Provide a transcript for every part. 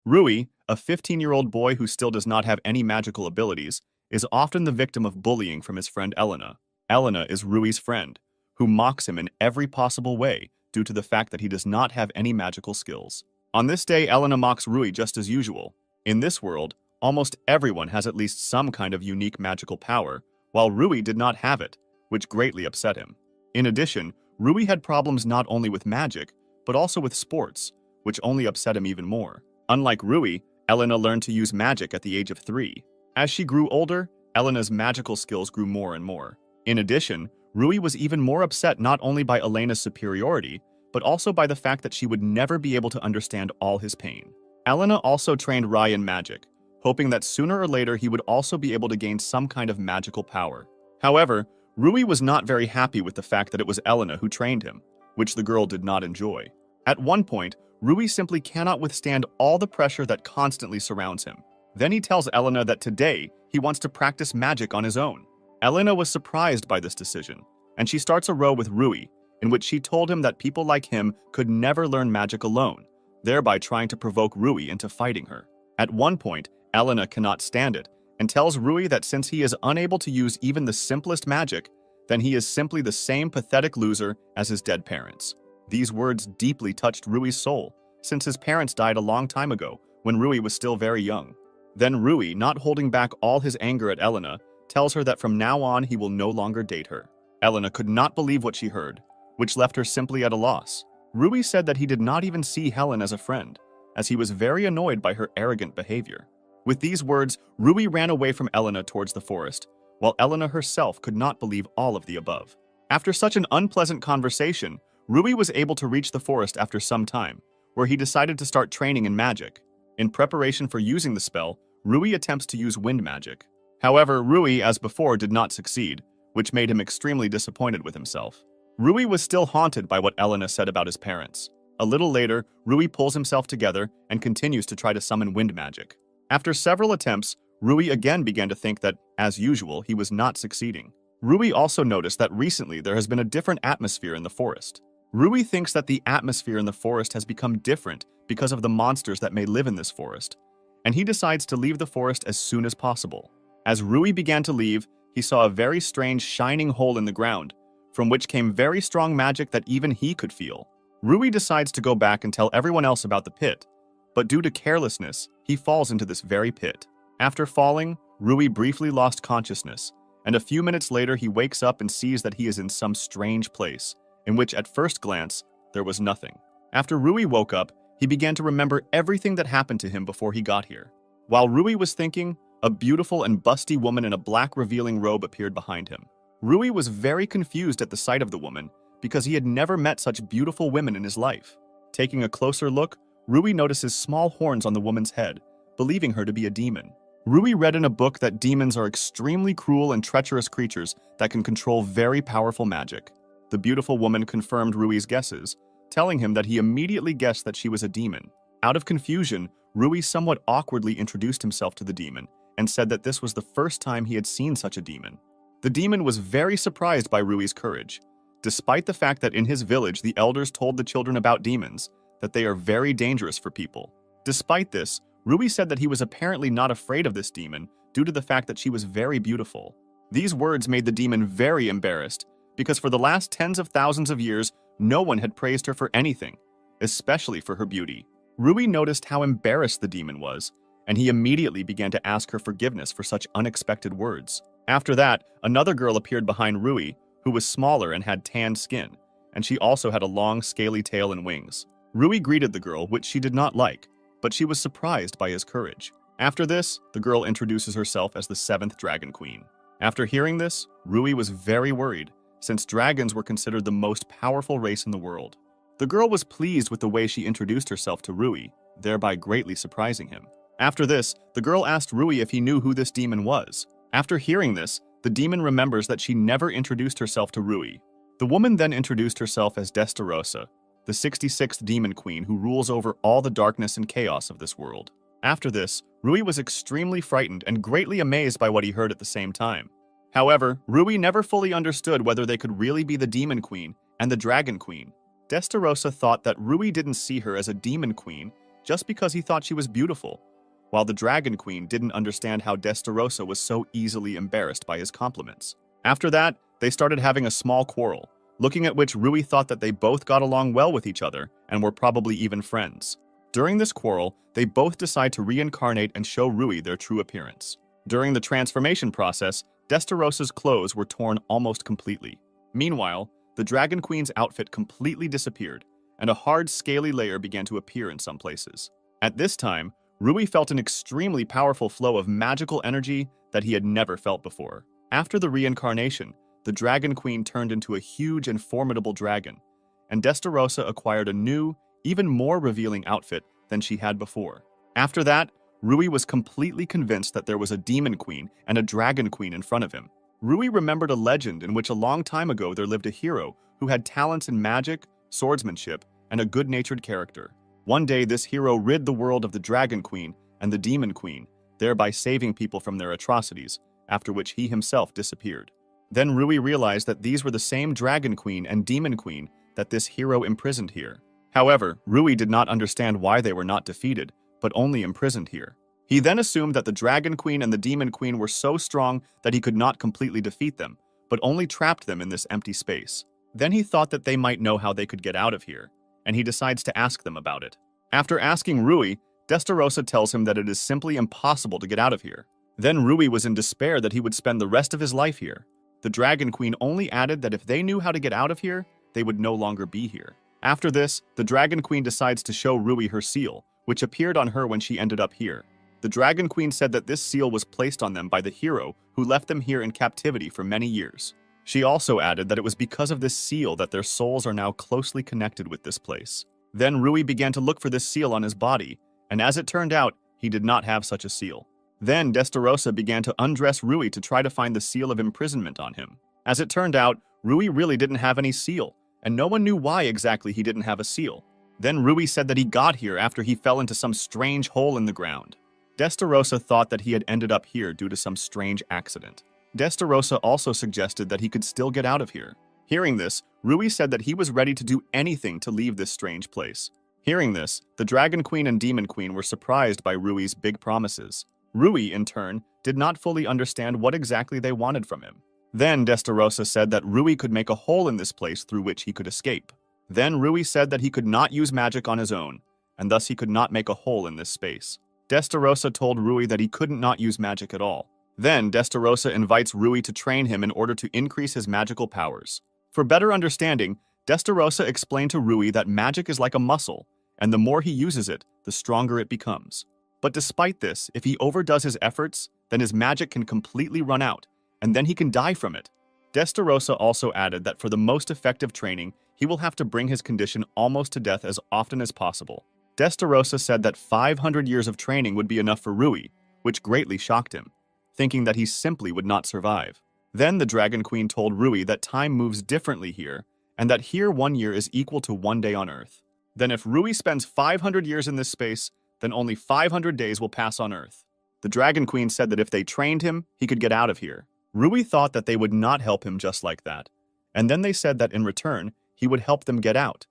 Rui, a 15-year-old boy who still does not have any magical abilities, is often the victim of bullying from his friend Elena. Elena is Rui's friend, who mocks him in every possible way due to the fact that he does not have any magical skills. On this day, Elena mocks Rui just as usual. In this world, almost everyone has at least some kind of unique magical power, while Rui did not have it, which greatly upset him. In addition, Rui had problems not only with magic, but also with sports, which only upset him even more. Unlike Rui, Elena learned to use magic at the age of 3. As she grew older, Elena's magical skills grew more and more. In addition, Rui was even more upset not only by Elena's superiority, but also by the fact that she would never be able to understand all his pain. Elena also trained Rai in magic, hoping that sooner or later he would also be able to gain some kind of magical power. However, Rui was not very happy with the fact that it was Elena who trained him, which the girl did not enjoy. At one point, Rui simply cannot withstand all the pressure that constantly surrounds him. Then he tells Elena that today he wants to practice magic on his own. Elena was surprised by this decision, and she starts a row with Rui, in which she told him that people like him could never learn magic alone, thereby trying to provoke Rui into fighting her. At one point, Elena cannot stand it, and tells Rui that since he is unable to use even the simplest magic, then he is simply the same pathetic loser as his dead parents. These words deeply touched Rui's soul, since his parents died a long time ago, when Rui was still very young. Then Rui, not holding back all his anger at Elena, tells her that from now on he will no longer date her. Elena could not believe what she heard, which left her simply at a loss. Rui said that he did not even see Helen as a friend, as he was very annoyed by her arrogant behavior. With these words, Rui ran away from Elena towards the forest, while Elena herself could not believe all of the above. After such an unpleasant conversation, Rui was able to reach the forest after some time, where he decided to start training in magic. In preparation for using the spell, Rui attempts to use wind magic. However, Rui, as before, did not succeed, which made him extremely disappointed with himself. Rui was still haunted by what Elena said about his parents. A little later, Rui pulls himself together and continues to try to summon wind magic. After several attempts, Rui again began to think that, as usual, he was not succeeding. Rui also noticed that recently there has been a different atmosphere in the forest. Rui thinks that the atmosphere in the forest has become different because of the monsters that may live in this forest, and he decides to leave the forest as soon as possible. As Rui began to leave, he saw a very strange shining hole in the ground, from which came very strong magic that even he could feel. Rui decides to go back and tell everyone else about the pit, but due to carelessness, he falls into this very pit. After falling, Rui briefly lost consciousness, and a few minutes later he wakes up and sees that he is in some strange place, in which at first glance, there was nothing. After Rui woke up, he began to remember everything that happened to him before he got here. While Rui was thinking, a beautiful and busty woman in a black revealing robe appeared behind him. Rui was very confused at the sight of the woman because he had never met such beautiful women in his life. Taking a closer look, Rui notices small horns on the woman's head, believing her to be a demon. Rui read in a book that demons are extremely cruel and treacherous creatures that can control very powerful magic. The beautiful woman confirmed Rui's guesses, telling him that he immediately guessed that she was a demon. Out of confusion, Rui somewhat awkwardly introduced himself to the demon and said that this was the first time he had seen such a demon. The demon was very surprised by Rui's courage, despite the fact that in his village the elders told the children about demons, that they are very dangerous for people. Despite this, Rui said that he was apparently not afraid of this demon due to the fact that she was very beautiful. These words made the demon very embarrassed, because for the last tens of thousands of years, no one had praised her for anything, especially for her beauty. Rui noticed how embarrassed the demon was, and he immediately began to ask her forgiveness for such unexpected words. After that, another girl appeared behind Rui, who was smaller and had tanned skin, and she also had a long, scaly tail and wings. Rui greeted the girl, which she did not like, but she was surprised by his courage. After this, the girl introduces herself as the 7th Dragon Queen. After hearing this, Rui was very worried, since dragons were considered the most powerful race in the world. The girl was pleased with the way she introduced herself to Rui, thereby greatly surprising him. After this, the girl asked Rui if he knew who this demon was. After hearing this, the demon remembers that she never introduced herself to Rui. The woman then introduced herself as Destarosa, the 66th Demon Queen who rules over all the darkness and chaos of this world. After this, Rui was extremely frightened and greatly amazed by what he heard at the same time. However, Rui never fully understood whether they could really be the Demon Queen and the Dragon Queen. Destarosa thought that Rui didn't see her as a Demon Queen just because he thought she was beautiful, while the Dragon Queen didn't understand how Destarosa was so easily embarrassed by his compliments. After that, they started having a small quarrel, looking at which Rui thought that they both got along well with each other and were probably even friends. During this quarrel, they both decide to reincarnate and show Rui their true appearance. During the transformation process, Destarosa's clothes were torn almost completely. Meanwhile, the Dragon Queen's outfit completely disappeared, and a hard, scaly layer began to appear in some places. At this time, Rui felt an extremely powerful flow of magical energy that he had never felt before. After the reincarnation, the Dragon Queen turned into a huge and formidable dragon, and Destarosa acquired a new, even more revealing outfit than she had before. After that, Rui was completely convinced that there was a Demon Queen and a Dragon Queen in front of him. Rui remembered a legend in which a long time ago there lived a hero who had talents in magic, swordsmanship, and a good-natured character. One day, this hero rid the world of the Dragon Queen and the Demon Queen, thereby saving people from their atrocities, after which he himself disappeared. Then Rui realized that these were the same Dragon Queen and Demon Queen that this hero imprisoned here. However, Rui did not understand why they were not defeated, but only imprisoned here. He then assumed that the Dragon Queen and the Demon Queen were so strong that he could not completely defeat them, but only trapped them in this empty space. Then he thought that they might know how they could get out of here, and he decides to ask them about it. After asking Rui, Destarosa tells him that it is simply impossible to get out of here. Then Rui was in despair that he would spend the rest of his life here. The Dragon Queen only added that if they knew how to get out of here, they would no longer be here. After this, the Dragon Queen decides to show Rui her seal, which appeared on her when she ended up here. The Dragon Queen said that this seal was placed on them by the hero who left them here in captivity for many years. She also added that it was because of this seal that their souls are now closely connected with this place. Then Rui began to look for this seal on his body, and as it turned out, he did not have such a seal. Then Destarosa began to undress Rui to try to find the seal of imprisonment on him. As it turned out, Rui really didn't have any seal, and no one knew why exactly he didn't have a seal. Then Rui said that he got here after he fell into some strange hole in the ground. Destarosa thought that he had ended up here due to some strange accident. Destarosa also suggested that he could still get out of here. Hearing this, Rui said that he was ready to do anything to leave this strange place. Hearing this, the Dragon Queen and Demon Queen were surprised by Rui's big promises. Rui, in turn, did not fully understand what exactly they wanted from him. Then Destarosa said that Rui could make a hole in this place through which he could escape. Then Rui said that he could not use magic on his own, and thus he could not make a hole in this space. Destarosa told Rui that he couldn't not use magic at all. Then Destarosa invites Rui to train him in order to increase his magical powers. For better understanding, Destarosa explained to Rui that magic is like a muscle, and the more he uses it, the stronger it becomes. But despite this, if he overdoes his efforts, then his magic can completely run out, and then he can die from it. Destarosa also added that for the most effective training, he will have to bring his condition almost to death as often as possible. Destarosa said that 500 years of training would be enough for Rui, which greatly shocked him, thinking that he simply would not survive. Then the Dragon Queen told Rui that time moves differently here, and that here 1 year is equal to 1 day on Earth. Then if Rui spends 500 years in this space, then only 500 days will pass on Earth. The Dragon Queen said that if they trained him, he could get out of here. Rui thought that they would not help him just like that, and then they said that in return, he would help them get out,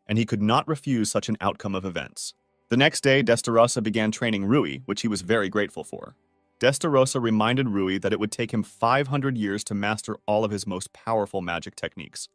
and he could not refuse such an outcome of events. The next day, Destarosa began training Rui, which he was very grateful for. Destarosa reminded Rui that it would take him 500 years to master all of his most powerful magic techniques.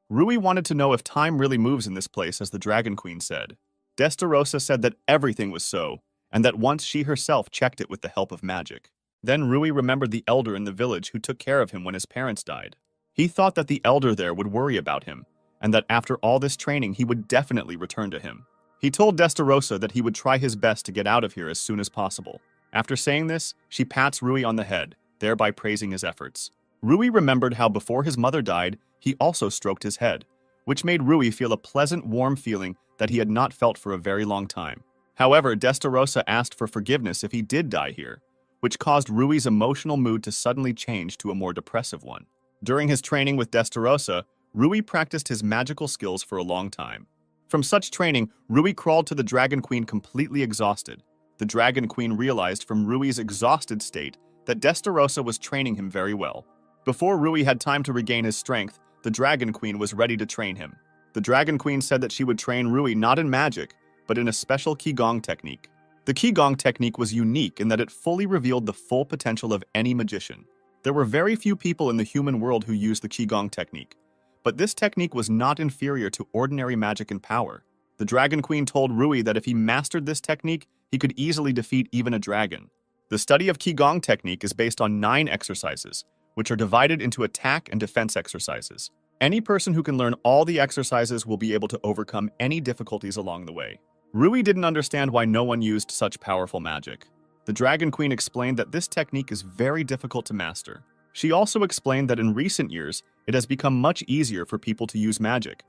Rui wanted to know if time really moves in this place, as the Dragon Queen said. Destarosa said that everything was so, and that once she herself checked it with the help of magic. Then Rui remembered the elder in the village who took care of him when his parents died. He thought that the elder there would worry about him, and that after all this training he would definitely return to him. He told Destarosa that he would try his best to get out of here as soon as possible. After saying this, she pats Rui on the head, thereby praising his efforts. Rui remembered how before his mother died, he also stroked his head, which made Rui feel a pleasant, warm feeling that he had not felt for a very long time. However, Destarosa asked for forgiveness if he did die here, which caused Rui's emotional mood to suddenly change to a more depressive one. During his training with Destarosa, Rui practiced his magical skills for a long time. From such training, Rui crawled to the Dragon Queen completely exhausted. The Dragon Queen realized from Rui's exhausted state that Destarosa was training him very well. Before Rui had time to regain his strength, the Dragon Queen was ready to train him. The Dragon Queen said that she would train Rui not in magic, but in a special Qigong technique. The Qigong technique was unique in that it fully revealed the full potential of any magician. There were very few people in the human world who used the Qigong technique, but this technique was not inferior to ordinary magic in power. The Dragon Queen told Rui that if he mastered this technique, he could easily defeat even a dragon. The study of Qigong technique is based on 9 exercises, which are divided into attack and defense exercises. Any person who can learn all the exercises will be able to overcome any difficulties along the way. Rui didn't understand why no one used such powerful magic. The Dragon Queen explained that this technique is very difficult to master. She also explained that in recent years, it has become much easier for people to use magic,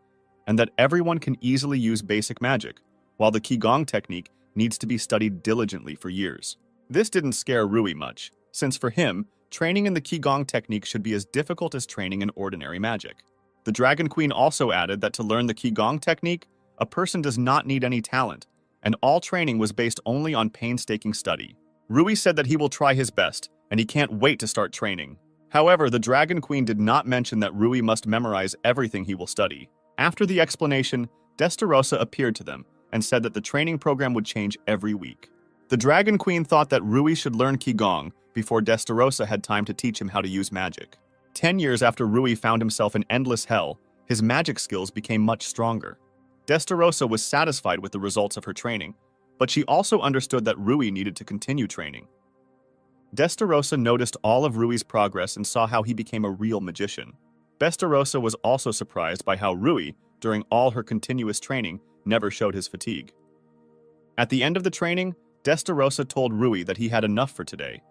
and that everyone can easily use basic magic, while the Qigong technique needs to be studied diligently for years. This didn't scare Rui much, since for him, training in the Qigong technique should be as difficult as training in ordinary magic. The Dragon Queen also added that to learn the Qigong technique, a person does not need any talent, and all training was based only on painstaking study. Rui said that he will try his best, and he can't wait to start training. However, the Dragon Queen did not mention that Rui must memorize everything he will study. After the explanation, Destarosa appeared to them and said that the training program would change every week. The Dragon Queen thought that Rui should learn Qigong before Destarosa had time to teach him how to use magic. 10 years after Rui found himself in endless hell, his magic skills became much stronger. Destarosa was satisfied with the results of her training, but she also understood that Rui needed to continue training. Destarosa noticed all of Rui's progress and saw how he became a real magician. Destarosa was also surprised by how Rui, during all her continuous training, never showed his fatigue. At the end of the training, Destarosa told Rui that he had enough for today,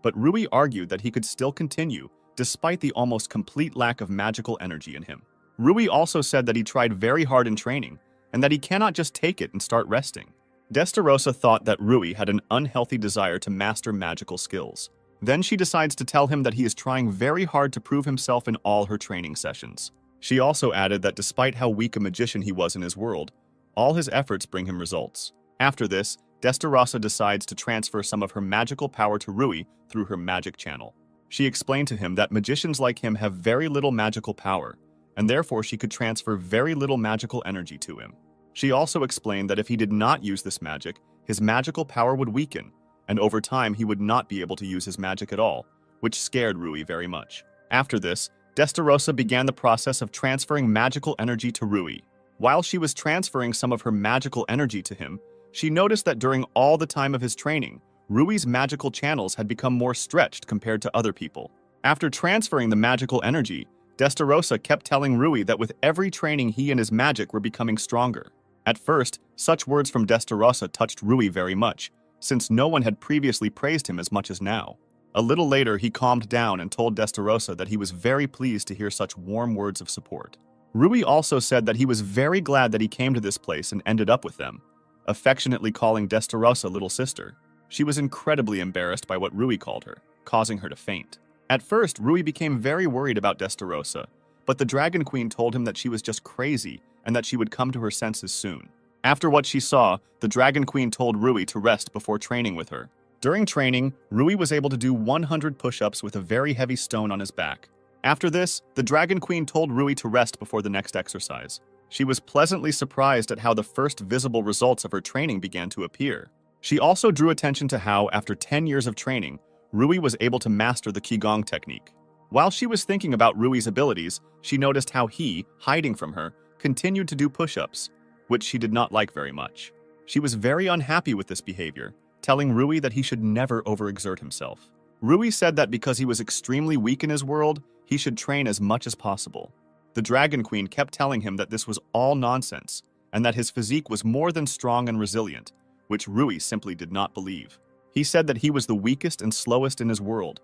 but Rui argued that he could still continue despite the almost complete lack of magical energy in him. Rui also said that he tried very hard in training and that he cannot just take it and start resting. Destarosa thought that Rui had an unhealthy desire to master magical skills. Then she decides to tell him that he is trying very hard to prove himself in all her training sessions. She also added that despite how weak a magician he was in his world, all his efforts bring him results. After this, Destarosa decides to transfer some of her magical power to Rui through her magic channel. She explained to him that magicians like him have very little magical power, and therefore she could transfer very little magical energy to him. She also explained that if he did not use this magic, his magical power would weaken, and over time he would not be able to use his magic at all, which scared Rui very much. After this, Destarosa began the process of transferring magical energy to Rui. While she was transferring some of her magical energy to him, she noticed that during all the time of his training, Rui's magical channels had become more stretched compared to other people. After transferring the magical energy, Destarosa kept telling Rui that with every training he and his magic were becoming stronger. At first, such words from Destarosa touched Rui very much, since no one had previously praised him as much as now. A little later, he calmed down and told Destarosa that he was very pleased to hear such warm words of support. Rui also said that he was very glad that he came to this place and ended up with them, affectionately calling Destarosa little sister. She was incredibly embarrassed by what Rui called her, causing her to faint. At first, Rui became very worried about Destarosa, but the Dragon Queen told him that she was just crazy and that she would come to her senses soon. After what she saw, the Dragon Queen told Rui to rest before training with her. During training, Rui was able to do 100 push-ups with a very heavy stone on his back. After this, the Dragon Queen told Rui to rest before the next exercise. She was pleasantly surprised at how the first visible results of her training began to appear. She also drew attention to how, after 10 years of training, Rui was able to master the Qigong technique. While she was thinking about Rui's abilities, she noticed how he, hiding from her, continued to do push-ups, which she did not like very much. She was very unhappy with this behavior, telling Rui that he should never overexert himself. Rui said that because he was extremely weak in his world, he should train as much as possible. The Dragon Queen kept telling him that this was all nonsense, and that his physique was more than strong and resilient, which Rui simply did not believe. He said that he was the weakest and slowest in his world,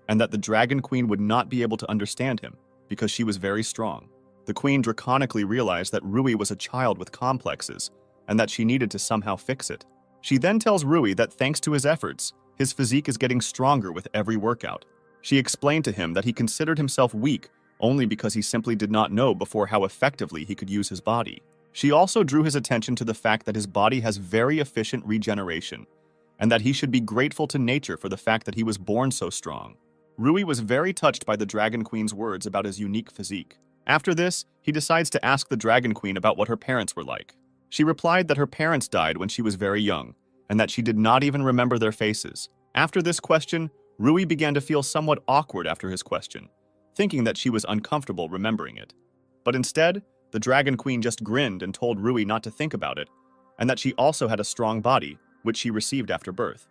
and that the Dragon Queen would not be able to understand him, because she was very strong. The Queen draconically realized that Rui was a child with complexes, and that she needed to somehow fix it. She then tells Rui that thanks to his efforts, his physique is getting stronger with every workout. She explained to him that he considered himself weak only because he simply did not know before how effectively he could use his body. She also drew his attention to the fact that his body has very efficient regeneration, and that he should be grateful to nature for the fact that he was born so strong. Rui was very touched by the Dragon Queen's words about his unique physique. After this, he decides to ask the Dragon Queen about what her parents were like. She replied that her parents died when she was very young, and that she did not even remember their faces. After this question, Rui began to feel somewhat awkward after his question, thinking that she was uncomfortable remembering it. But instead, the Dragon Queen just grinned and told Rui not to think about it, and that she also had a strong body, which she received after birth.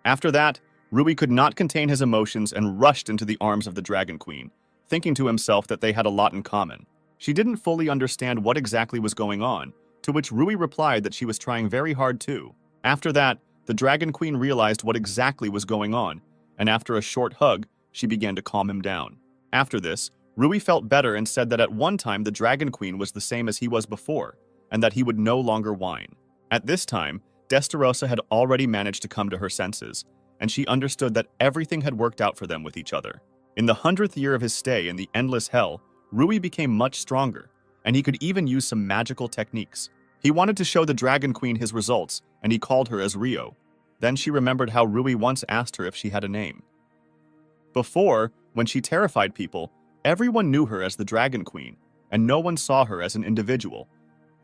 After that, Rui could not contain his emotions and rushed into the arms of the Dragon Queen, thinking to himself that they had a lot in common. She didn't fully understand what exactly was going on, to which Rui replied that she was trying very hard too. After that, the Dragon Queen realized what exactly was going on, and after a short hug, she began to calm him down. After this, Rui felt better and said that at one time the Dragon Queen was the same as he was before, and that he would no longer whine. At this time, Destarosa had already managed to come to her senses, and she understood that everything had worked out for them with each other. In the 100th year of his stay in the Endless Hell, Rui became much stronger, and he could even use some magical techniques. He wanted to show the Dragon Queen his results, and he called her as Rio. Then she remembered how Rui once asked her if she had a name. Before, when she terrified people, everyone knew her as the Dragon Queen, and no one saw her as an individual.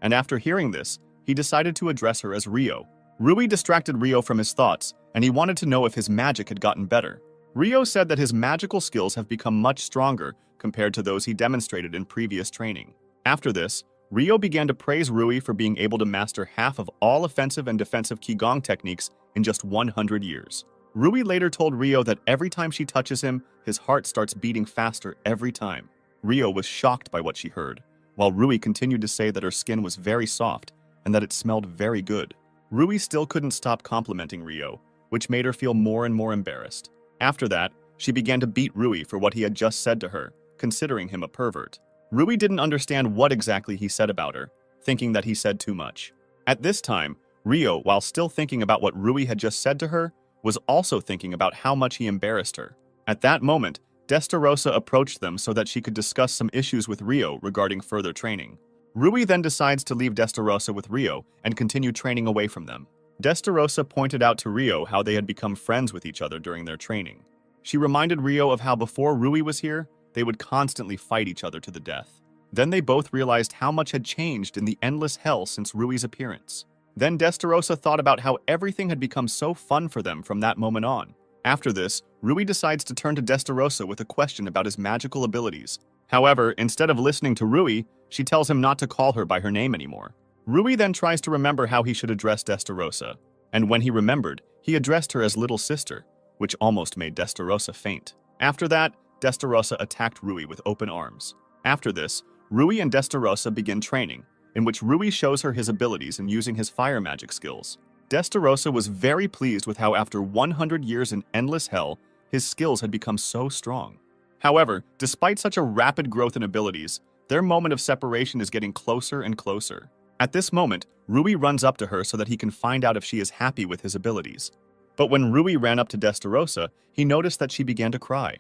And after hearing this, he decided to address her as Rio. Rui distracted Rio from his thoughts, and he wanted to know if his magic had gotten better. Rio said that his magical skills have become much stronger compared to those he demonstrated in previous training. After this, Rio began to praise Rui for being able to master half of all offensive and defensive Qigong techniques in just 100 years. Rui later told Rio that every time she touches him, his heart starts beating faster every time. Rio was shocked by what she heard, while Rui continued to say that her skin was very soft and that it smelled very good. Rui still couldn't stop complimenting Rio, which made her feel more and more embarrassed. After that, she began to beat Rui for what he had just said to her, considering him a pervert. Rui didn't understand what exactly he said about her, thinking that he said too much. At this time, Rio, while still thinking about what Rui had just said to her, was also thinking about how much he embarrassed her. At that moment, Destarosa approached them so that she could discuss some issues with Rio regarding further training. Rui then decides to leave Destarosa with Rio and continue training away from them. Destarosa pointed out to Rio how they had become friends with each other during their training. She reminded Rio of how before Rui was here, they would constantly fight each other to the death. Then they both realized how much had changed in the Endless Hell since Rui's appearance. Then Destarosa thought about how everything had become so fun for them from that moment on. After this, Rui decides to turn to Destarosa with a question about his magical abilities. However, instead of listening to Rui, she tells him not to call her by her name anymore. Rui then tries to remember how he should address Destarosa, and when he remembered, he addressed her as little sister, which almost made Destarosa faint. After that, Destarosa attacked Rui with open arms. After this, Rui and Destarosa begin training, in which Rui shows her his abilities in using his fire magic skills. Destarosa was very pleased with how after 100 years in Endless Hell, his skills had become so strong. However, despite such a rapid growth in abilities, their moment of separation is getting closer and closer. At this moment, Rui runs up to her so that he can find out if she is happy with his abilities. But when Rui ran up to Destarosa, he noticed that she began to cry.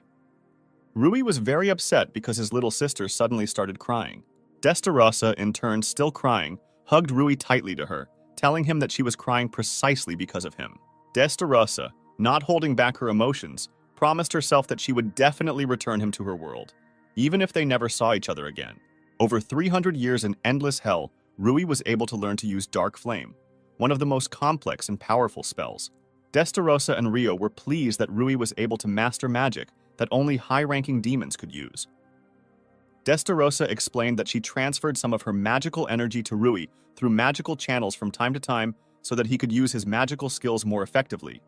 Rui was very upset because his little sister suddenly started crying. Destarosa, in turn still crying, hugged Rui tightly to her, telling him that she was crying precisely because of him. Destarosa, not holding back her emotions, promised herself that she would definitely return him to her world, even if they never saw each other again. Over 300 years in Endless Hell, Rui was able to learn to use Dark Flame, one of the most complex and powerful spells. Destarosa and Rio were pleased that Rui was able to master magic that only high-ranking demons could use. Destarosa explained that she transferred some of her magical energy to Rui through magical channels from time to time so that he could use his magical skills more effectively.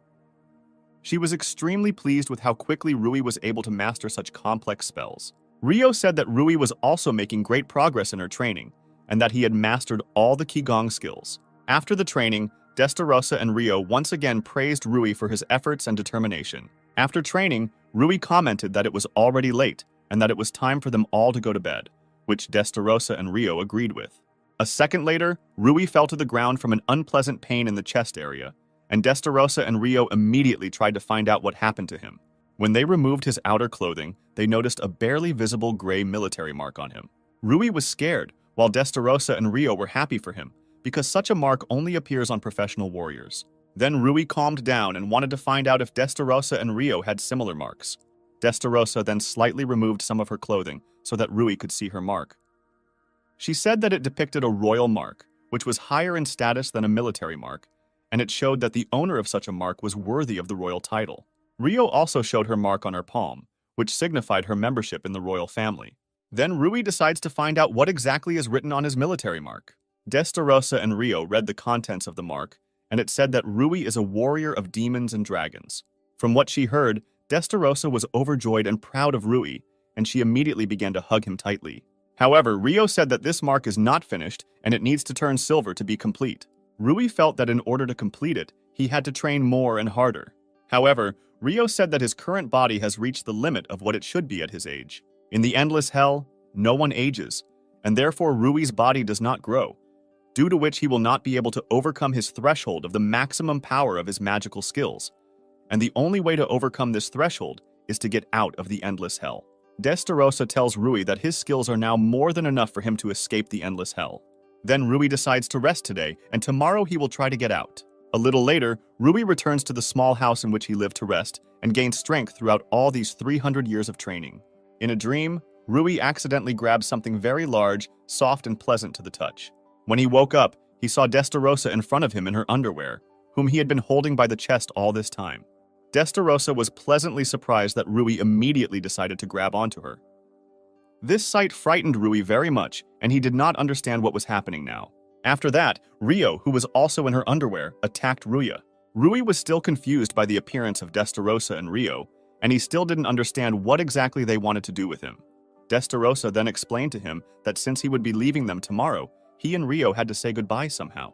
She was extremely pleased with how quickly Rui was able to master such complex spells. Rio said that Rui was also making great progress in her training, and that he had mastered all the Qigong skills. After the training, Destarosa and Rio once again praised Rui for his efforts and determination. After training, Rui commented that it was already late, and that it was time for them all to go to bed, which Destarosa and Rio agreed with. A second later, Rui fell to the ground from an unpleasant pain in the chest area, and Destarosa and Rio immediately tried to find out what happened to him. When they removed his outer clothing, they noticed a barely visible gray military mark on him. Rui was scared, while Destarosa and Rio were happy for him, because such a mark only appears on professional warriors. Then Rui calmed down and wanted to find out if Destarosa and Rio had similar marks. Destarosa then slightly removed some of her clothing so that Rui could see her mark. She said that it depicted a royal mark, which was higher in status than a military mark, and it showed that the owner of such a mark was worthy of the royal title. Rio also showed her mark on her palm, which signified her membership in the royal family. Then Rui decides to find out what exactly is written on his military mark. Destarosa and Rio read the contents of the mark, and it said that Rui is a warrior of demons and dragons. From what she heard, Destarosa was overjoyed and proud of Rui, and she immediately began to hug him tightly. However, Rio said that this mark is not finished and it needs to turn silver to be complete. Rui felt that in order to complete it, he had to train more and harder. However, Rio said that his current body has reached the limit of what it should be at his age. In the endless hell, no one ages, and therefore Rui's body does not grow, due to which he will not be able to overcome his threshold of the maximum power of his magical skills. And the only way to overcome this threshold is to get out of the endless hell. Destarosa tells Rui that his skills are now more than enough for him to escape the endless hell. Then Rui decides to rest today, and tomorrow he will try to get out. A little later, Rui returns to the small house in which he lived to rest and gains strength throughout all these 300 years of training. In a dream, Rui accidentally grabs something very large, soft, and pleasant to the touch. When he woke up, he saw Destarosa in front of him in her underwear, whom he had been holding by the chest all this time. Destarosa was pleasantly surprised that Rui immediately decided to grab onto her. This sight frightened Rui very much, and he did not understand what was happening now. After that, Rio, who was also in her underwear, attacked Ruya. Rui was still confused by the appearance of Destarosa and Rio, and he still didn't understand what exactly they wanted to do with him. Destarosa then explained to him that since he would be leaving them tomorrow, he and Rio had to say goodbye somehow.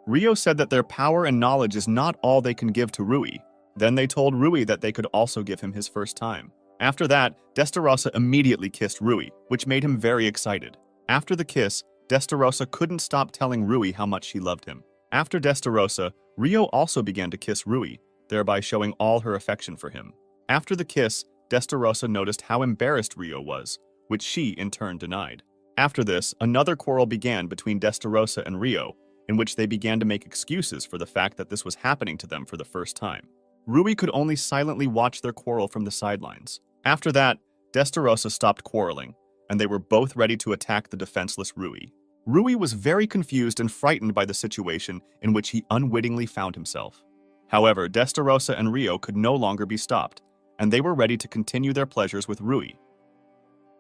Rio said that their power and knowledge is not all they can give to Rui. Then they told Rui that they could also give him his first time. After that, Destarosa immediately kissed Rui, which made him very excited. After the kiss, Destarosa couldn't stop telling Rui how much she loved him. After Destarosa, Rio also began to kiss Rui, thereby showing all her affection for him. After the kiss, Destarosa noticed how embarrassed Rio was, which she in turn denied. After this, another quarrel began between Destarosa and Rio, in which they began to make excuses for the fact that this was happening to them for the first time. Rui could only silently watch their quarrel from the sidelines. After that, Destarosa stopped quarreling, and they were both ready to attack the defenseless Rui. Rui was very confused and frightened by the situation in which he unwittingly found himself. However, Destarosa and Rio could no longer be stopped, and they were ready to continue their pleasures with Rui.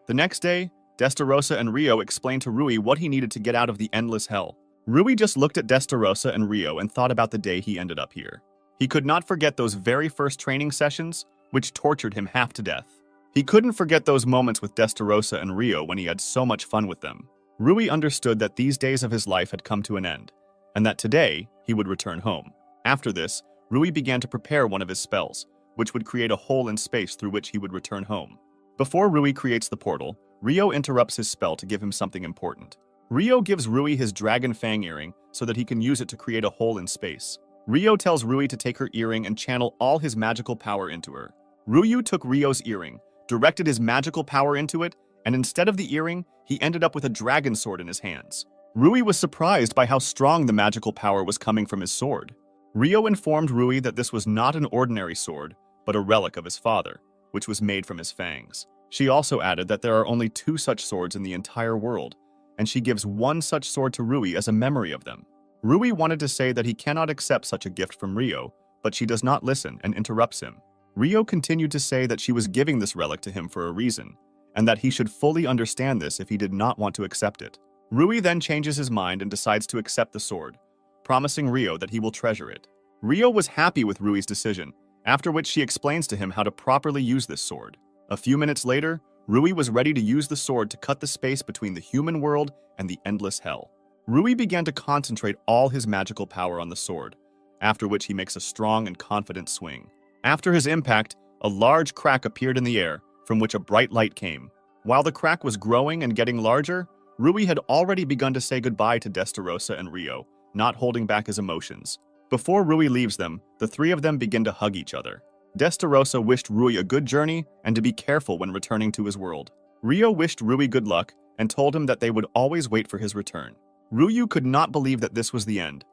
The next day, Destarosa and Rio explained to Rui what he needed to get out of the endless hell. Rui just looked at Destarosa and Rio and thought about the day he ended up here. He could not forget those very first training sessions, which tortured him half to death. He couldn't forget those moments with Destarosa and Rio when he had so much fun with them. Rui understood that these days of his life had come to an end, and that today he would return home. After this, Rui began to prepare one of his spells, which would create a hole in space through which he would return home. Before Rui creates the portal, Rio interrupts his spell to give him something important. Rio gives Rui his dragon fang earring so that he can use it to create a hole in space. Rio tells Rui to take her earring and channel all his magical power into her. Ryu took Rio's earring, directed his magical power into it, and instead of the earring, he ended up with a dragon sword in his hands. Rui was surprised by how strong the magical power was coming from his sword. Rio informed Rui that this was not an ordinary sword, but a relic of his father, which was made from his fangs. She also added that there are only 2 such swords in the entire world, and she gives 1 such sword to Rui as a memory of them. Rui wanted to say that he cannot accept such a gift from Rio, but she does not listen and interrupts him. Rio continued to say that she was giving this relic to him for a reason, and that he should fully understand this if he did not want to accept it. Rui then changes his mind and decides to accept the sword, promising Rio that he will treasure it. Rio was happy with Rui's decision, after which she explains to him how to properly use this sword. A few minutes later, Rui was ready to use the sword to cut the space between the human world and the endless hell. Rui began to concentrate all his magical power on the sword, after which he makes a strong and confident swing. After his impact, a large crack appeared in the air, from which a bright light came. While the crack was growing and getting larger, Rui had already begun to say goodbye to Destarosa and Rio, not holding back his emotions. Before Rui leaves them, the 3 of them begin to hug each other. Destarosa wished Rui a good journey and to be careful when returning to his world. Rio wished Rui good luck and told him that they would always wait for his return. Ryu could not believe that this was the end,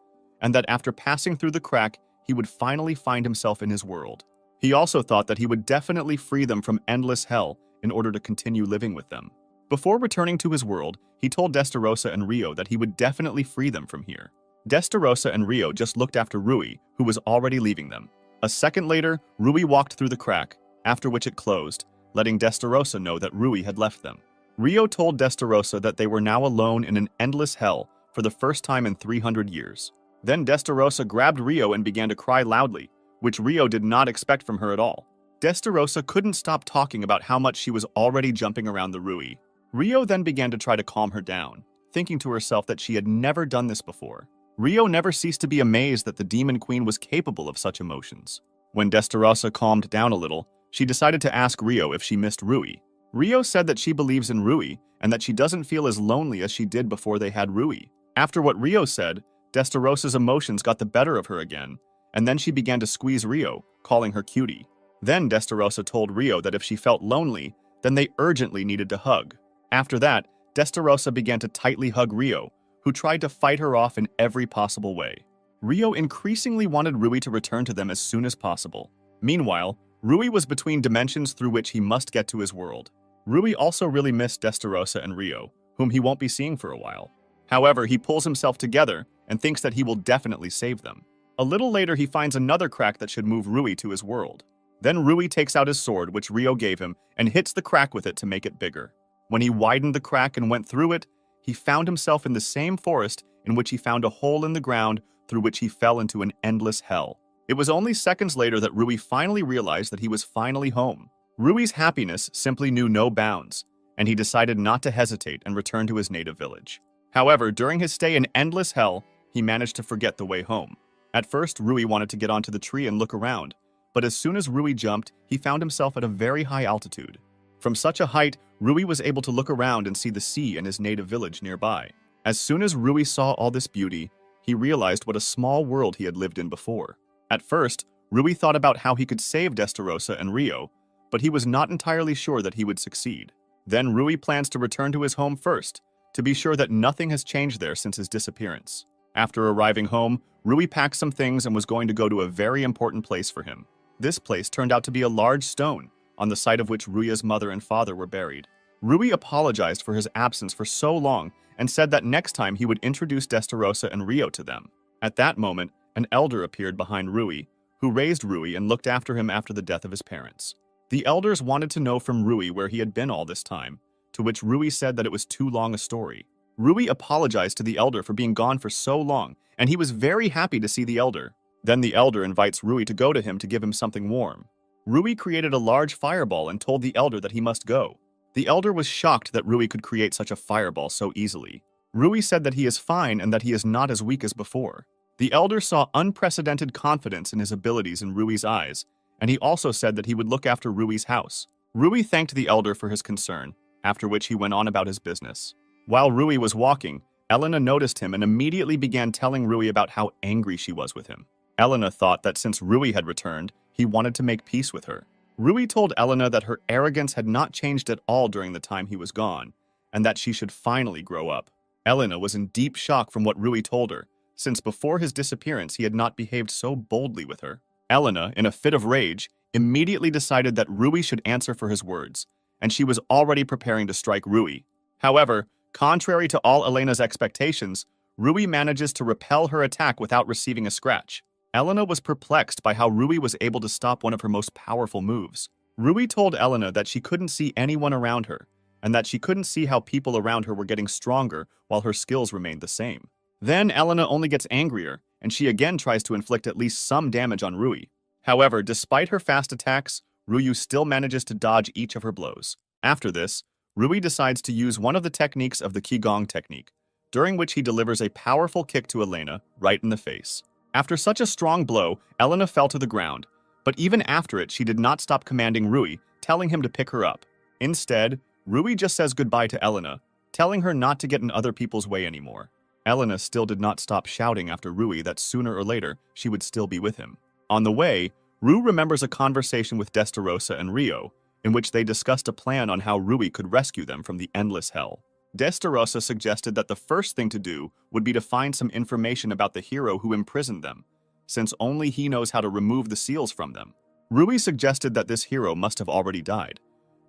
and that after passing through the crack, he would finally find himself in his world. He also thought that he would definitely free them from endless hell in order to continue living with them. Before returning to his world, he told Destarossa and Rio that he would definitely free them from here. Destarossa and Rio just looked after Rui, who was already leaving them. A second later, Rui walked through the crack, after which it closed, letting Destarossa know that Rui had left them. Rio told Destarossa that they were now alone in an endless hell for the first time in 300 years. Then Destarossa grabbed Rio and began to cry loudly, which Rio did not expect from her at all. Destarossa couldn't stop talking about how much she was already jumping around the Rui. Rio then began to try to calm her down, thinking to herself that she had never done this before. Rio never ceased to be amazed that the Demon Queen was capable of such emotions. When Destarossa calmed down a little, she decided to ask Rio if she missed Rui. Rio said that she believes in Rui and that she doesn't feel as lonely as she did before they had Rui. After what Rio said, Destarossa's emotions got the better of her again, and then she began to squeeze Rio, calling her cutie. Then Destarossa told Rio that if she felt lonely, then they urgently needed to hug. After that, Destarossa began to tightly hug Rio, who tried to fight her off in every possible way. Rio increasingly wanted Rui to return to them as soon as possible. Meanwhile, Rui was between dimensions through which he must get to his world. Rui also really missed Destarossa and Rio, whom he won't be seeing for a while. However, he pulls himself together and thinks that he will definitely save them. A little later, he finds another crack that should move Rui to his world. Then Rui takes out his sword, which Rio gave him, and hits the crack with it to make it bigger. When he widened the crack and went through it, he found himself in the same forest in which he found a hole in the ground through which he fell into an endless hell. It was only seconds later that Rui finally realized that he was finally home. Rui's happiness simply knew no bounds, and he decided not to hesitate and return to his native village. However, during his stay in endless hell, he managed to forget the way home. At first, Rui wanted to get onto the tree and look around, but as soon as Rui jumped, he found himself at a very high altitude. From such a height, Rui was able to look around and see the sea and his native village nearby. As soon as Rui saw all this beauty, he realized what a small world he had lived in before. At first, Rui thought about how he could save Destarossa and Rio, but he was not entirely sure that he would succeed. Then Rui plans to return to his home first, to be sure that nothing has changed there since his disappearance. After arriving home, Rui packed some things and was going to go to a very important place for him. This place turned out to be a large stone, on the site of which Rui's mother and father were buried. Rui apologized for his absence for so long and said that next time he would introduce Destarossa and Rio to them. At that moment, an elder appeared behind Rui, who raised Rui and looked after him after the death of his parents. The elders wanted to know from Rui where he had been all this time, to which Rui said that it was too long a story. Rui apologized to the elder for being gone for so long, and he was very happy to see the elder. Then the elder invites Rui to go to him to give him something warm. Rui created a large fireball and told the elder that he must go. The elder was shocked that Rui could create such a fireball so easily. Rui said that he is fine and that he is not as weak as before. The elder saw unprecedented confidence in his abilities in Rui's eyes, and he also said that he would look after Rui's house. Rui thanked the elder for his concern, after which he went on about his business. While Rui was walking, Elena noticed him and immediately began telling Rui about how angry she was with him. Elena thought that since Rui had returned, he wanted to make peace with her. Rui told Elena that her arrogance had not changed at all during the time he was gone, and that she should finally grow up. Elena was in deep shock from what Rui told her, since before his disappearance he had not behaved so boldly with her. Elena, in a fit of rage, immediately decided that Rui should answer for his words, and she was already preparing to strike Rui. However, contrary to all Elena's expectations, Rui manages to repel her attack without receiving a scratch. Elena was perplexed by how Rui was able to stop one of her most powerful moves. Rui told Elena that she couldn't see anyone around her, and that she couldn't see how people around her were getting stronger while her skills remained the same. Then Elena only gets angrier, and she again tries to inflict at least some damage on Rui. However, despite her fast attacks, Rui still manages to dodge each of her blows. After this, Rui decides to use one of the techniques of the Qigong technique, during which he delivers a powerful kick to Elena right in the face. After such a strong blow, Elena fell to the ground, but even after it, she did not stop commanding Rui, telling him to pick her up. Instead, Rui just says goodbye to Elena, telling her not to get in other people's way anymore. Elena still did not stop shouting after Rui that sooner or later she would still be with him. On the way, Rui remembers a conversation with Destarossa and Rio, in which they discussed a plan on how Rui could rescue them from the endless hell. Destarossa suggested that the first thing to do would be to find some information about the hero who imprisoned them, since only he knows how to remove the seals from them. Rui suggested that this hero must have already died,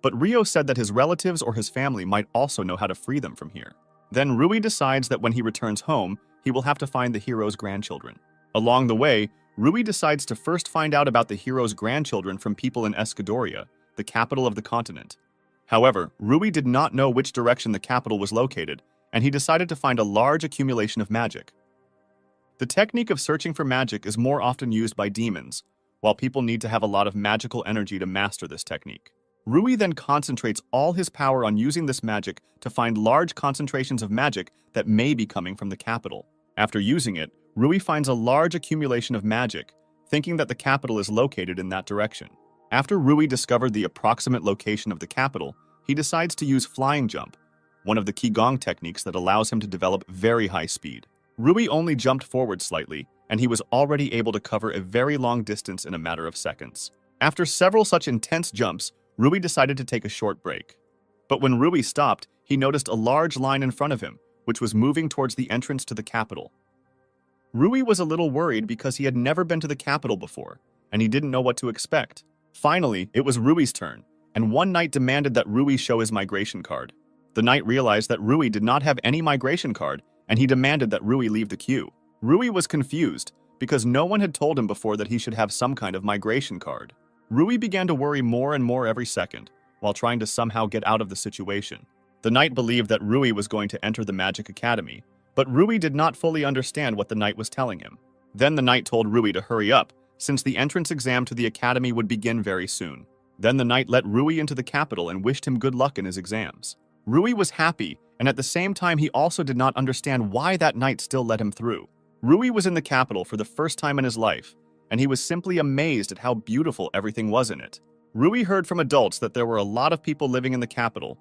but Rio said that his relatives or his family might also know how to free them from here. Then Rui decides that when he returns home, he will have to find the hero's grandchildren. Along the way, Rui decides to first find out about the hero's grandchildren from people in Escadoria, the capital of the continent. However, Rui did not know which direction the capital was located, and he decided to find a large accumulation of magic. The technique of searching for magic is more often used by demons, while people need to have a lot of magical energy to master this technique. Rui then concentrates all his power on using this magic to find large concentrations of magic that may be coming from the capital. After using it, Rui finds a large accumulation of magic, thinking that the capital is located in that direction. After Rui discovered the approximate location of the capital, he decides to use flying jump, one of the Qigong techniques that allows him to develop very high speed. Rui only jumped forward slightly, and he was already able to cover a very long distance in a matter of seconds. After several such intense jumps, Rui decided to take a short break. But when Rui stopped, he noticed a large line in front of him, which was moving towards the entrance to the capital. Rui was a little worried because he had never been to the capital before, and he didn't know what to expect. Finally, it was Rui's turn, and one knight demanded that Rui show his migration card. The knight realized that Rui did not have any migration card, and he demanded that Rui leave the queue. Rui was confused, because no one had told him before that he should have some kind of migration card. Rui began to worry more and more every second, while trying to somehow get out of the situation. The knight believed that Rui was going to enter the Magic Academy, but Rui did not fully understand what the knight was telling him. Then the knight told Rui to hurry up, since the entrance exam to the academy would begin very soon. Then the knight let Rui into the capital and wished him good luck in his exams. Rui was happy, and at the same time he also did not understand why that knight still let him through. Rui was in the capital for the first time in his life, and he was simply amazed at how beautiful everything was in it. Rui heard from adults that there were a lot of people living in the capital,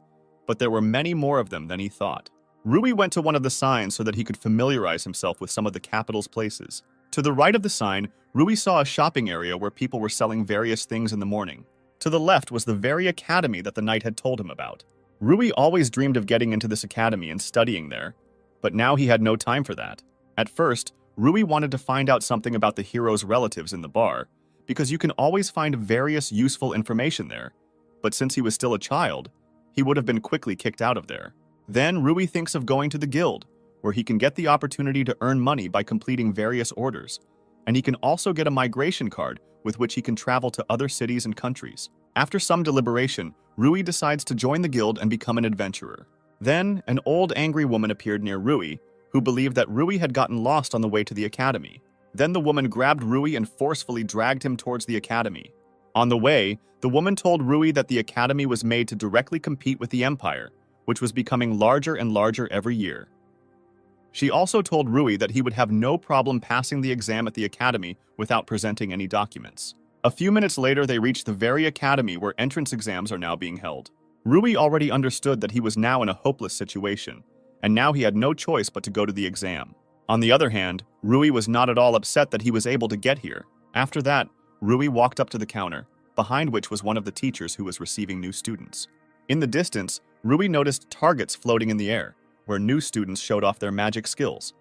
but there were many more of them than he thought. Rui went to one of the signs so that he could familiarize himself with some of the capital's places. To the right of the sign, Rui saw a shopping area where people were selling various things in the morning. To the left was the very academy that the knight had told him about. Rui always dreamed of getting into this academy and studying there, but now he had no time for that. At first, Rui wanted to find out something about the hero's relatives in the bar, because you can always find various useful information there, but since he was still a child, he would have been quickly kicked out of there. Then Rui thinks of going to the guild, where he can get the opportunity to earn money by completing various orders, and he can also get a migration card with which he can travel to other cities and countries. After some deliberation, Rui decides to join the guild and become an adventurer. Then, an old angry woman appeared near Rui, who believed that Rui had gotten lost on the way to the academy. Then the woman grabbed Rui and forcefully dragged him towards the academy. On the way, the woman told Rui that the academy was made to directly compete with the empire, which was becoming larger and larger every year. She also told Rui that he would have no problem passing the exam at the academy without presenting any documents. A few minutes later, they reached the very academy where entrance exams are now being held. Rui already understood that he was now in a hopeless situation, and now he had no choice but to go to the exam. On the other hand, Rui was not at all upset that he was able to get here. After that, Rui walked up to the counter, behind which was one of the teachers who was receiving new students. In the distance, Rui noticed targets floating in the air, where new students showed off their magic skills.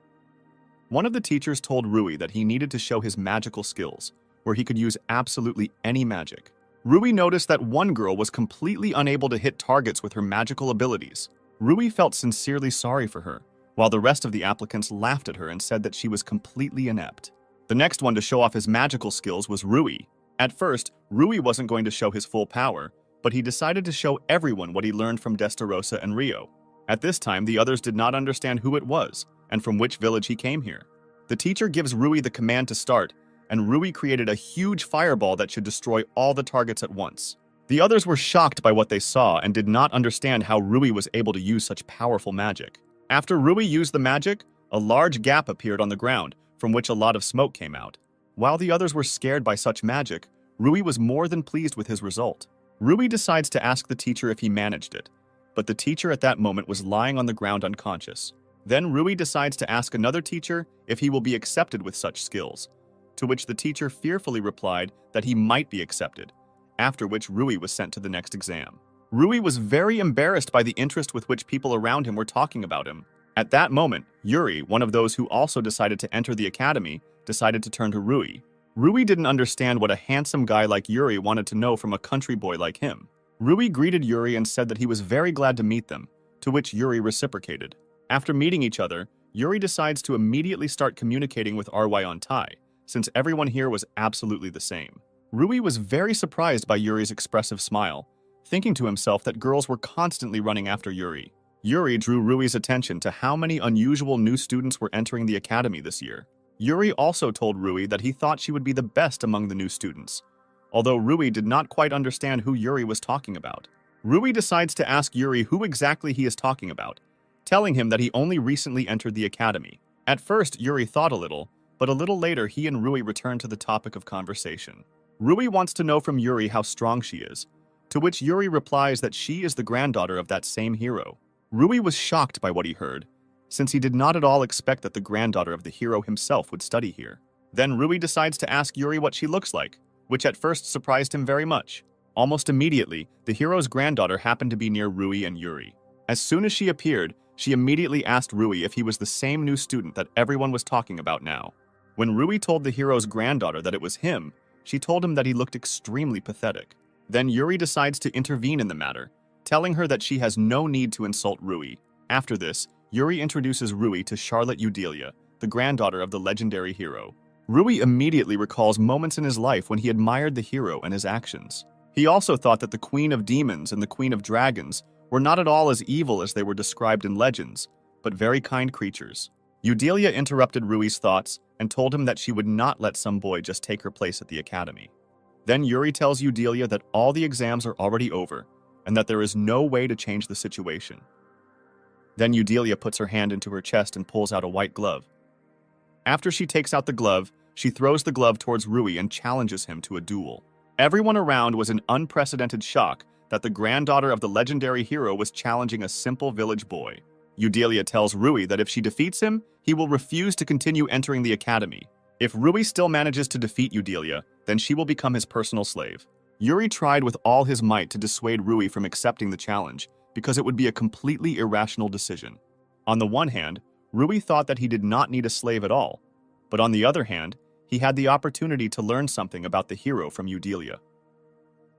One of the teachers told Rui that he needed to show his magical skills, where he could use absolutely any magic. Rui noticed that one girl was completely unable to hit targets with her magical abilities. Rui felt sincerely sorry for her, while the rest of the applicants laughed at her and said that she was completely inept. The next one to show off his magical skills was Rui. At first, Rui wasn't going to show his full power, but he decided to show everyone what he learned from Destarosa and Rio. At this time, the others did not understand who it was and from which village he came here. The teacher gives Rui the command to start, and Rui created a huge fireball that should destroy all the targets at once. The others were shocked by what they saw and did not understand how Rui was able to use such powerful magic. After Rui used the magic, a large gap appeared on the ground, from which a lot of smoke came out. While the others were scared by such magic, Rui was more than pleased with his result. Rui decides to ask the teacher if he managed it, but the teacher at that moment was lying on the ground unconscious. Then Rui decides to ask another teacher if he will be accepted with such skills, to which the teacher fearfully replied that he might be accepted, after which Rui was sent to the next exam. Rui was very embarrassed by the interest with which people around him were talking about him. At that moment, Yuri, one of those who also decided to enter the academy, decided to turn to Rui. Rui didn't understand what a handsome guy like Yuri wanted to know from a country boy like him. Rui greeted Yuri and said that he was very glad to meet them, to which Yuri reciprocated. After meeting each other, Yuri decides to immediately start communicating with RY on Tai, since everyone here was absolutely the same. Rui was very surprised by Yuri's expressive smile, thinking to himself that girls were constantly running after Yuri. Yuri drew Rui's attention to how many unusual new students were entering the academy this year. Yuri also told Rui that he thought she would be the best among the new students, although Rui did not quite understand who Yuri was talking about. Rui decides to ask Yuri who exactly he is talking about, telling him that he only recently entered the academy. At first, Yuri thought a little, but a little later he and Rui return to the topic of conversation. Rui wants to know from Yuri how strong she is, to which Yuri replies that she is the granddaughter of that same hero. Rui was shocked by what he heard, since he did not at all expect that the granddaughter of the hero himself would study here. Then Rui decides to ask Yuri what she looks like, which at first surprised him very much. Almost immediately, the hero's granddaughter happened to be near Rui and Yuri. As soon as she appeared, she immediately asked Rui if he was the same new student that everyone was talking about now. When Rui told the hero's granddaughter that it was him, she told him that he looked extremely pathetic. Then Yuri decides to intervene in the matter, telling her that she has no need to insult Rui. After this, Yuri introduces Rui to Charlotte Eudelia, the granddaughter of the legendary hero. Rui immediately recalls moments in his life when he admired the hero and his actions. He also thought that the Queen of Demons and the Queen of Dragons were not at all as evil as they were described in legends, but very kind creatures. Eudelia interrupted Rui's thoughts and told him that she would not let some boy just take her place at the academy. Then Yuri tells Eudelia that all the exams are already over and that there is no way to change the situation. Then Eudelia puts her hand into her chest and pulls out a white glove. After she takes out the glove, she throws the glove towards Rui and challenges him to a duel. Everyone around was in unprecedented shock that the granddaughter of the legendary hero was challenging a simple village boy. Eudelia tells Rui that if she defeats him, he will refuse to continue entering the academy. If Rui still manages to defeat Eudelia, then she will become his personal slave. Yuri tried with all his might to dissuade Rui from accepting the challenge, because it would be a completely irrational decision. On the one hand, Rui thought that he did not need a slave at all, but on the other hand, he had the opportunity to learn something about the hero from Eudelia.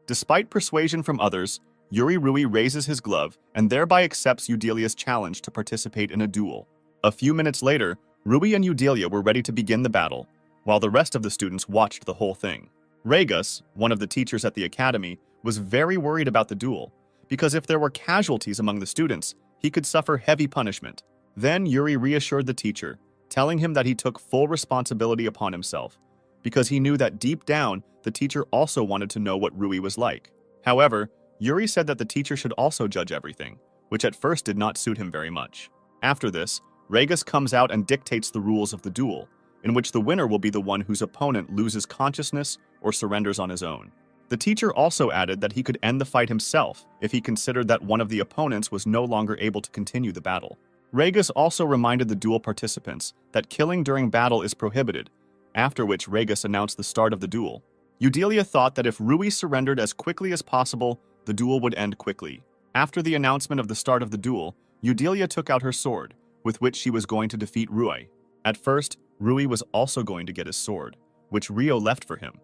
Despite persuasion from others, Rui raises his glove and thereby accepts Eudelia's challenge to participate in a duel. A few minutes later, Rui and Eudelia were ready to begin the battle, while the rest of the students watched the whole thing. Regus, one of the teachers at the academy, was very worried about the duel, because if there were casualties among the students, he could suffer heavy punishment. Then Yuri reassured the teacher, telling him that he took full responsibility upon himself, because he knew that deep down, the teacher also wanted to know what Rui was like. However, Yuri said that the teacher should also judge everything, which at first did not suit him very much. After this, Regus comes out and dictates the rules of the duel, in which the winner will be the one whose opponent loses consciousness or surrenders on his own. The teacher also added that he could end the fight himself if he considered that one of the opponents was no longer able to continue the battle. Regus also reminded the duel participants that killing during battle is prohibited, after which Regus announced the start of the duel. Eudelia thought that if Rui surrendered as quickly as possible, the duel would end quickly. After the announcement of the start of the duel, Eudelia took out her sword, with which she was going to defeat Rui. At first, Rui was also going to get his sword, which Rio left for him.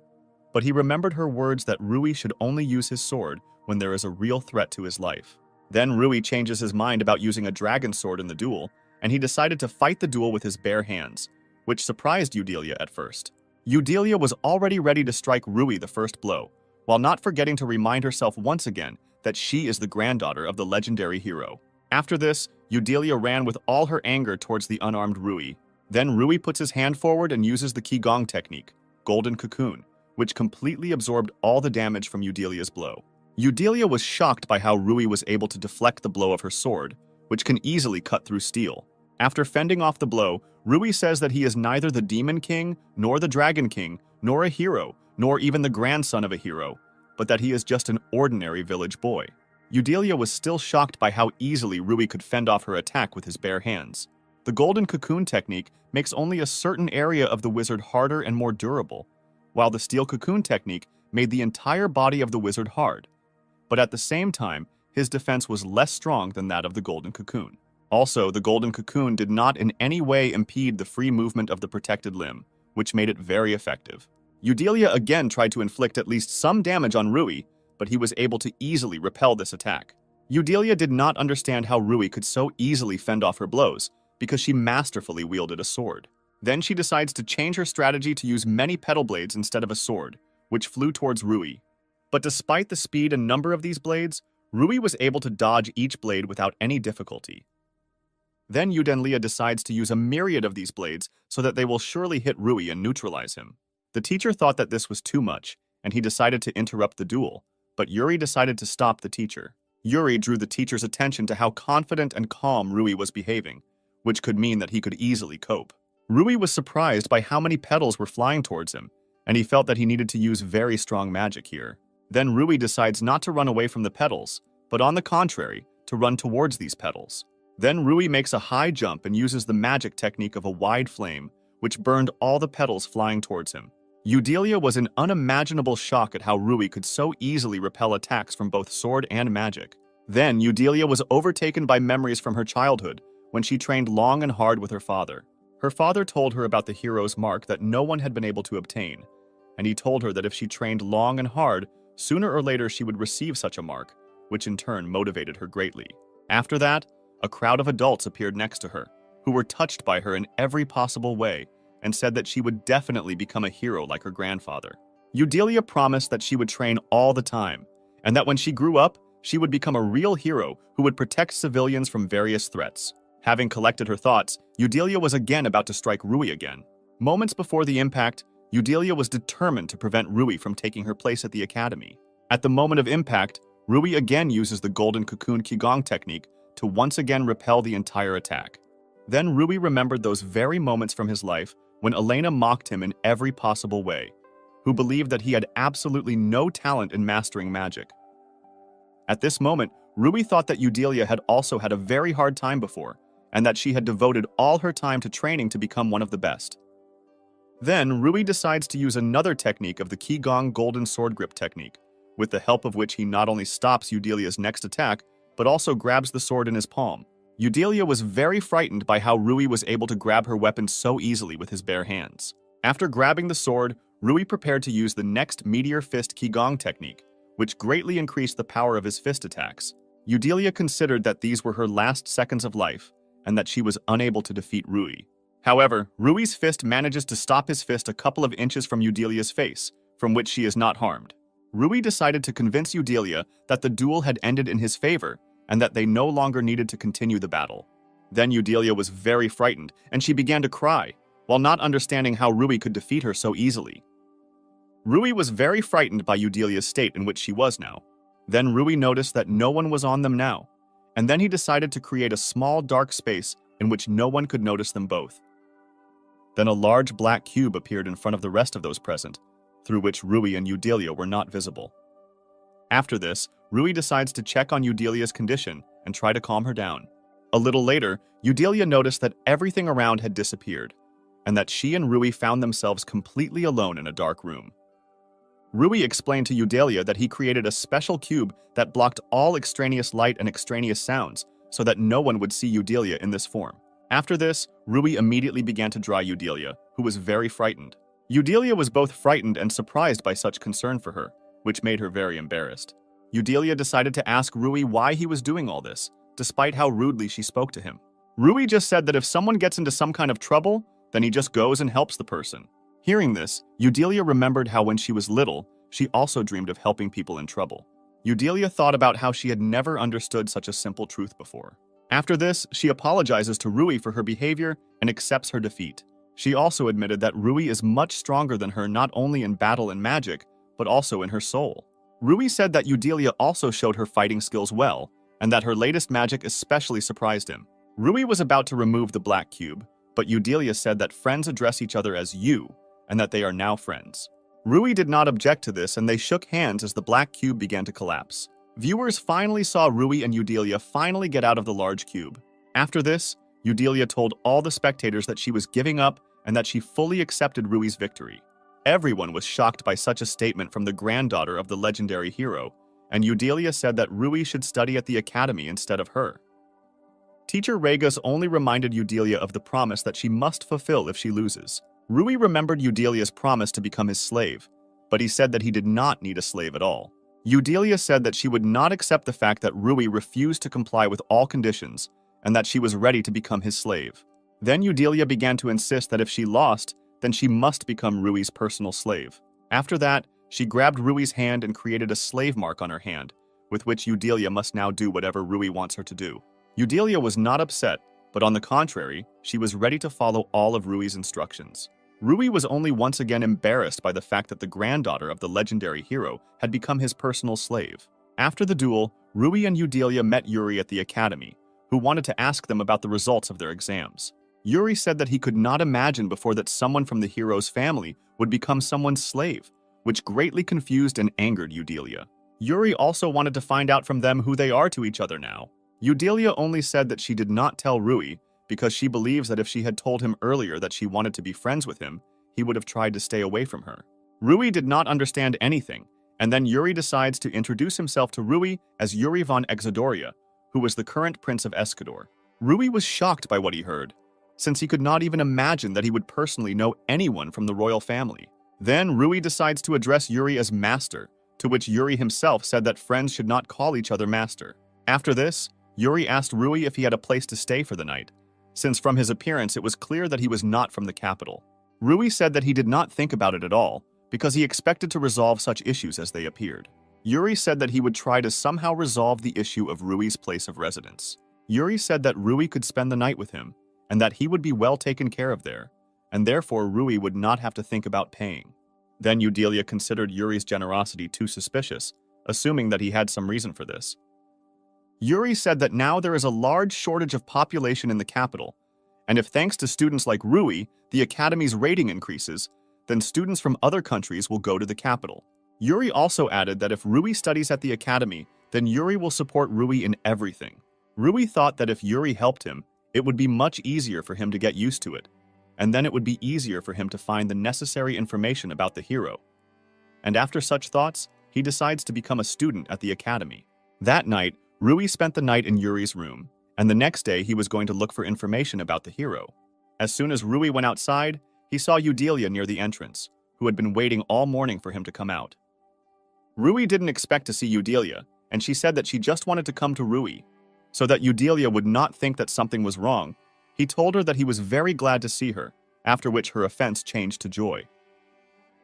But he remembered her words that Rui should only use his sword when there is a real threat to his life. Then Rui changes his mind about using a dragon sword in the duel, and he decided to fight the duel with his bare hands, which surprised Eudelia at first. Eudelia was already ready to strike Rui the first blow, while not forgetting to remind herself once again that she is the granddaughter of the legendary hero. After this, Eudelia ran with all her anger towards the unarmed Rui. Then Rui puts his hand forward and uses the Qigong technique, Golden Cocoon, which completely absorbed all the damage from Eudelia's blow. Eudelia was shocked by how Rui was able to deflect the blow of her sword, which can easily cut through steel. After fending off the blow, Rui says that he is neither the Demon King, nor the Dragon King, nor a hero, nor even the grandson of a hero, but that he is just an ordinary village boy. Eudelia was still shocked by how easily Rui could fend off her attack with his bare hands. The Golden Cocoon technique makes only a certain area of the wizard harder and more durable, while the Steel Cocoon technique made the entire body of the wizard hard. But at the same time, his defense was less strong than that of the Golden Cocoon. Also, the Golden Cocoon did not in any way impede the free movement of the protected limb, which made it very effective. Eudelia again tried to inflict at least some damage on Rui, but he was able to easily repel this attack. Eudelia did not understand how Rui could so easily fend off her blows, because she masterfully wielded a sword. Then she decides to change her strategy to use many petal blades instead of a sword, which flew towards Rui. But despite the speed and number of these blades, Rui was able to dodge each blade without any difficulty. Then Eudelia decides to use a myriad of these blades so that they will surely hit Rui and neutralize him. The teacher thought that this was too much, and he decided to interrupt the duel, but Yuri decided to stop the teacher. Yuri drew the teacher's attention to how confident and calm Rui was behaving, which could mean that he could easily cope. Rui was surprised by how many petals were flying towards him, and he felt that he needed to use very strong magic here. Then Rui decides not to run away from the petals, but on the contrary, to run towards these petals. Then Rui makes a high jump and uses the magic technique of a wide flame, which burned all the petals flying towards him. Eudelia was in unimaginable shock at how Rui could so easily repel attacks from both sword and magic. Then Eudelia was overtaken by memories from her childhood, when she trained long and hard with her father. Her father told her about the hero's mark that no one had been able to obtain, and he told her that if she trained long and hard, sooner or later she would receive such a mark, which in turn motivated her greatly. After that, a crowd of adults appeared next to her, who were touched by her in every possible way, and said that she would definitely become a hero like her grandfather. Eudelia promised that she would train all the time, and that when she grew up, she would become a real hero who would protect civilians from various threats. Having collected her thoughts, Eudelia was again about to strike Rui again. Moments before the impact, Eudelia was determined to prevent Rui from taking her place at the academy. At the moment of impact, Rui again uses the golden cocoon qigong technique to once again repel the entire attack. Then Rui remembered those very moments from his life when Elena mocked him in every possible way, who believed that he had absolutely no talent in mastering magic. At this moment, Rui thought that Eudelia had also had a very hard time before, and that she had devoted all her time to training to become one of the best. Then Rui decides to use another technique of the Qigong Golden Sword Grip technique, with the help of which he not only stops Eudelia's next attack, but also grabs the sword in his palm. Eudelia was very frightened by how Rui was able to grab her weapon so easily with his bare hands. After grabbing the sword, Rui prepared to use the next Meteor Fist Qigong technique, which greatly increased the power of his fist attacks. Eudelia considered that these were her last seconds of life, and that she was unable to defeat Rui. However, Rui's fist manages to stop his fist a couple of inches from Eudelia's face, from which she is not harmed. Rui decided to convince Eudelia that the duel had ended in his favor, and that they no longer needed to continue the battle. Then Eudelia was very frightened, and she began to cry, while not understanding how Rui could defeat her so easily. Rui was very frightened by Eudelia's state in which she was now. Then Rui noticed that no one was on them now, and then he decided to create a small dark space in which no one could notice them both. Then a large black cube appeared in front of the rest of those present, through which Rui and Eudelia were not visible. After this, Rui decides to check on Eudelia's condition and try to calm her down. A little later, Eudelia noticed that everything around had disappeared, and that she and Rui found themselves completely alone in a dark room. Rui explained to Eudelia that he created a special cube that blocked all extraneous light and extraneous sounds, so that no one would see Eudelia in this form. After this, Rui immediately began to draw Eudelia, who was very frightened. Eudelia was both frightened and surprised by such concern for her, which made her very embarrassed. Eudelia decided to ask Rui why he was doing all this, despite how rudely she spoke to him. Rui just said that if someone gets into some kind of trouble, then he just goes and helps the person. Hearing this, Eudelia remembered how when she was little, she also dreamed of helping people in trouble. Eudelia thought about how she had never understood such a simple truth before. After this, she apologizes to Rui for her behavior and accepts her defeat. She also admitted that Rui is much stronger than her not only in battle and magic, but also in her soul. Rui said that Eudelia also showed her fighting skills well, and that her latest magic especially surprised him. Rui was about to remove the black cube, but Eudelia said that friends address each other as you, and that they are now friends. Rui did not object to this, and they shook hands as the black cube began to collapse. Viewers finally saw Rui and Eudelia finally get out of the large cube. After this, Eudelia told all the spectators that she was giving up and that she fully accepted Rui's victory. Everyone was shocked by such a statement from the granddaughter of the legendary hero, and Eudelia said that Rui should study at the academy instead of her. Teacher Regas only reminded Eudelia of the promise that she must fulfill if she loses. Rui remembered Eudelia's promise to become his slave, but he said that he did not need a slave at all. Eudelia said that she would not accept the fact that Rui refused to comply with all conditions and that she was ready to become his slave. Then Eudelia began to insist that if she lost, then she must become Rui's personal slave. After that, she grabbed Rui's hand and created a slave mark on her hand, with which Eudelia must now do whatever Rui wants her to do. Eudelia was not upset, but on the contrary, she was ready to follow all of Rui's instructions. Rui was only once again embarrassed by the fact that the granddaughter of the legendary hero had become his personal slave. After the duel, Rui and Eudelia met Yuri at the academy, who wanted to ask them about the results of their exams. Yuri said that he could not imagine before that someone from the hero's family would become someone's slave, which greatly confused and angered Eudelia. Yuri also wanted to find out from them who they are to each other now. Eudelia only said that she did not tell Rui because she believes that if she had told him earlier that she wanted to be friends with him, he would have tried to stay away from her. Rui did not understand anything, and then Yuri decides to introduce himself to Rui as Yuri von Exodoria, who was the current prince of Escador. Rui was shocked by what he heard, since he could not even imagine that he would personally know anyone from the royal family. Then Rui decides to address Yuri as master, to which Yuri himself said that friends should not call each other master. After this, Yuri asked Rui if he had a place to stay for the night, since from his appearance it was clear that he was not from the capital. Rui said that he did not think about it at all, because he expected to resolve such issues as they appeared. Yuri said that he would try to somehow resolve the issue of Rui's place of residence. Yuri said that Rui could spend the night with him, and that he would be well taken care of there, and therefore Rui would not have to think about paying. Then Eudelia considered Yuri's generosity too suspicious, assuming that he had some reason for this. Yuri said that now there is a large shortage of population in the capital, and if thanks to students like Rui, the academy's rating increases, then students from other countries will go to the capital. Yuri also added that if Rui studies at the academy, then Yuri will support Rui in everything. Rui thought that if Yuri helped him, it would be much easier for him to get used to it, and then it would be easier for him to find the necessary information about the hero. And after such thoughts, he decides to become a student at the academy. That night, Rui spent the night in Yuri's room, and the next day he was going to look for information about the hero. As soon as Rui went outside, he saw Eudelia near the entrance, who had been waiting all morning for him to come out. Rui didn't expect to see Eudelia, and she said that she just wanted to come to Rui. So that Eudelia would not think that something was wrong, he told her that he was very glad to see her, after which her offense changed to joy.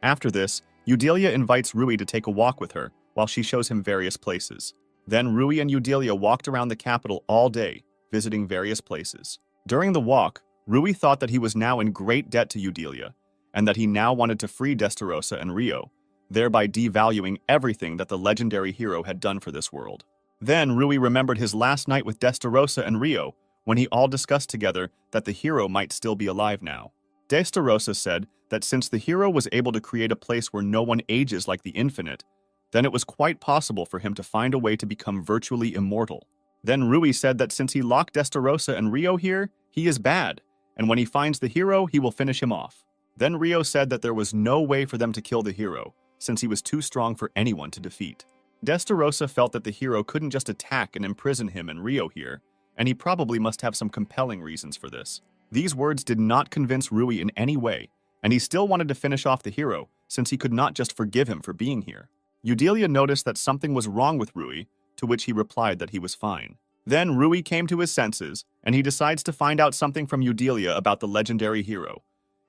After this, Eudelia invites Rui to take a walk with her while she shows him various places. Then Rui and Eudelia walked around the capital all day, visiting various places. During the walk, Rui thought that he was now in great debt to Eudelia, and that he now wanted to free Destarossa and Rio, thereby devaluing everything that the legendary hero had done for this world. Then Rui remembered his last night with Destarossa and Rio, when he all discussed together that the hero might still be alive now. Destarossa said that since the hero was able to create a place where no one ages like the infinite, then it was quite possible for him to find a way to become virtually immortal. Then Rui said that since he locked Destarossa and Rio here, he is bad, and when he finds the hero, he will finish him off. Then Rio said that there was no way for them to kill the hero, since he was too strong for anyone to defeat. Destarossa felt that the hero couldn't just attack and imprison him and Rio here, and he probably must have some compelling reasons for this. These words did not convince Rui in any way, and he still wanted to finish off the hero, since he could not just forgive him for being here. Eudelia noticed that something was wrong with Rui, to which he replied that he was fine. Then Rui came to his senses, and he decides to find out something from Eudelia about the legendary hero,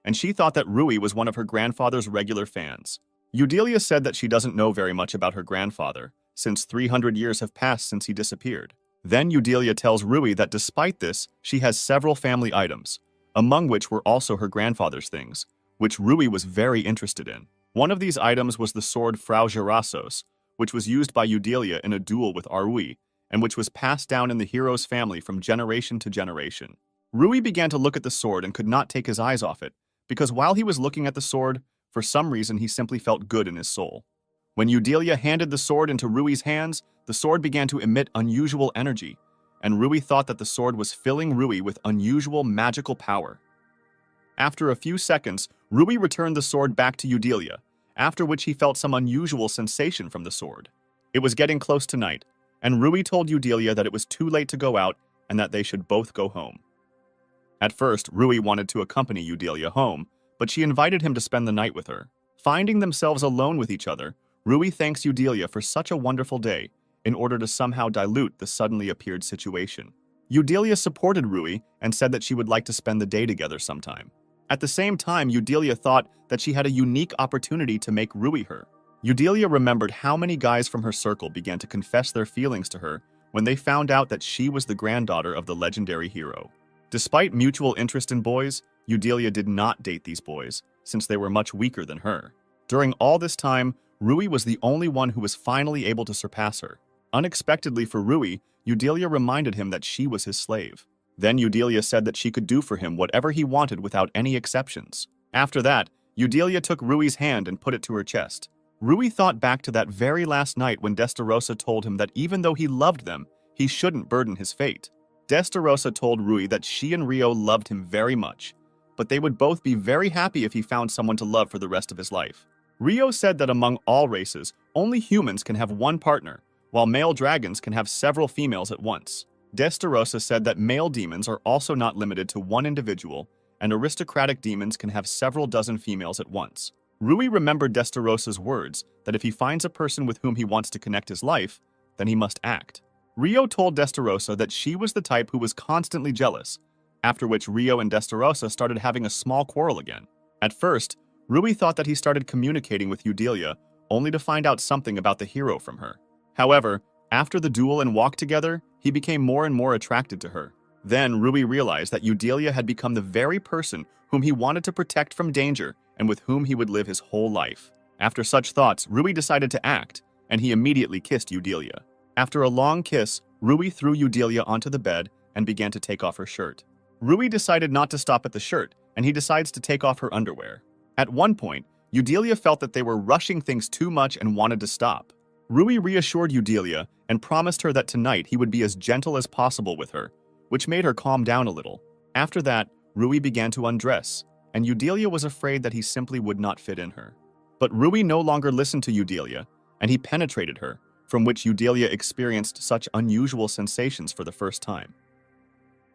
and she thought that Rui was one of her grandfather's regular fans. Eudelia said that she doesn't know very much about her grandfather, since 300 years have passed since he disappeared. Then Eudelia tells Rui that despite this, she has several family items, among which were also her grandfather's things, which Rui was very interested in. One of these items was the sword Frau Gerassos, which was used by Eudelia in a duel with Rui, and which was passed down in the hero's family from generation to generation. Rui began to look at the sword and could not take his eyes off it, because while he was looking at the sword, for some reason he simply felt good in his soul. When Eudelia handed the sword into Rui's hands, the sword began to emit unusual energy, and Rui thought that the sword was filling Rui with unusual magical power. After a few seconds, Rui returned the sword back to Eudelia, after which he felt some unusual sensation from the sword. It was getting close to night, and Rui told Eudelia that it was too late to go out and that they should both go home. At first, Rui wanted to accompany Eudelia home, but she invited him to spend the night with her. Finding themselves alone with each other, Rui thanks Eudelia for such a wonderful day in order to somehow dilute the suddenly appeared situation. Eudelia supported Rui and said that she would like to spend the day together sometime. At the same time, Eudelia thought that she had a unique opportunity to make Rui her. Eudelia remembered how many guys from her circle began to confess their feelings to her when they found out that she was the granddaughter of the legendary hero. Despite mutual interest in boys, Eudelia did not date these boys, since they were much weaker than her. During all this time, Rui was the only one who was finally able to surpass her. Unexpectedly for Rui, Eudelia reminded him that she was his slave. Then Eudelia said that she could do for him whatever he wanted without any exceptions. After that, Eudelia took Rui's hand and put it to her chest. Rui thought back to that very last night when Destarossa told him that even though he loved them, he shouldn't burden his fate. Destarossa told Rui that she and Rio loved him very much, but they would both be very happy if he found someone to love for the rest of his life. Rio said that among all races, only humans can have one partner, while male dragons can have several females at once. Destarossa said that male demons are also not limited to one individual, and aristocratic demons can have several dozen females at once. Rui remembered Destarossa's words that if he finds a person with whom he wants to connect his life, then he must act. Rio told Destarossa that she was the type who was constantly jealous, after which Rio and Destarossa started having a small quarrel again. At first, Rui thought that he started communicating with Eudelia, only to find out something about the hero from her. However, after the duel and walk together, he became more and more attracted to her. Then Rui realized that Eudelia had become the very person whom he wanted to protect from danger and with whom he would live his whole life. After such thoughts, Rui decided to act, and he immediately kissed Eudelia. After a long kiss, Rui threw Eudelia onto the bed and began to take off her shirt. Rui decided not to stop at the shirt, and he decides to take off her underwear. At one point, Eudelia felt that they were rushing things too much and wanted to stop. Rui reassured Eudelia and promised her that tonight he would be as gentle as possible with her, which made her calm down a little. After that, Rui began to undress, and Eudelia was afraid that he simply would not fit in her. But Rui no longer listened to Eudelia, and he penetrated her, from which Eudelia experienced such unusual sensations for the first time.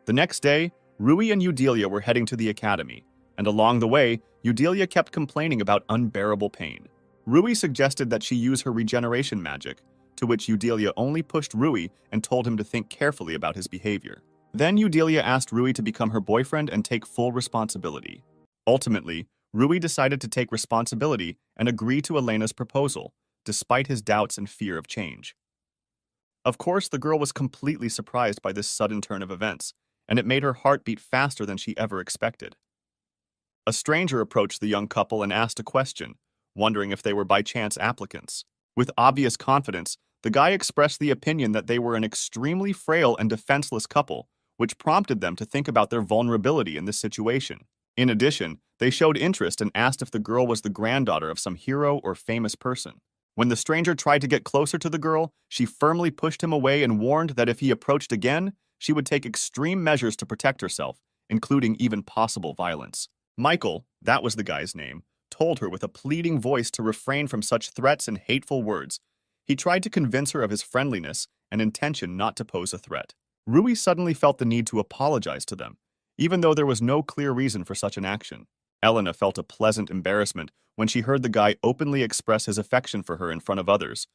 The next day, Rui and Eudelia were heading to the academy, and along the way, Eudelia kept complaining about unbearable pain. Rui suggested that she use her regeneration magic, to which Eudelia only pushed Rui and told him to think carefully about his behavior. Then Eudelia asked Rui to become her boyfriend and take full responsibility. Ultimately, Rui decided to take responsibility and agree to Elena's proposal, despite his doubts and fear of change. Of course, the girl was completely surprised by this sudden turn of events, and it made her heart beat faster than she ever expected. A stranger approached the young couple and asked a question, wondering if they were by chance applicants. With obvious confidence, the guy expressed the opinion that they were an extremely frail and defenseless couple, which prompted them to think about their vulnerability in this situation. In addition, they showed interest and asked if the girl was the granddaughter of some hero or famous person. When the stranger tried to get closer to the girl, she firmly pushed him away and warned that if he approached again, she would take extreme measures to protect herself, including even possible violence. Michael, that was the guy's name, told her with a pleading voice to refrain from such threats and hateful words. He tried to convince her of his friendliness and intention not to pose a threat. Rui suddenly felt the need to apologize to them, even though there was no clear reason for such an action. Elena felt a pleasant embarrassment when she heard the guy openly express his affection for her in front of others,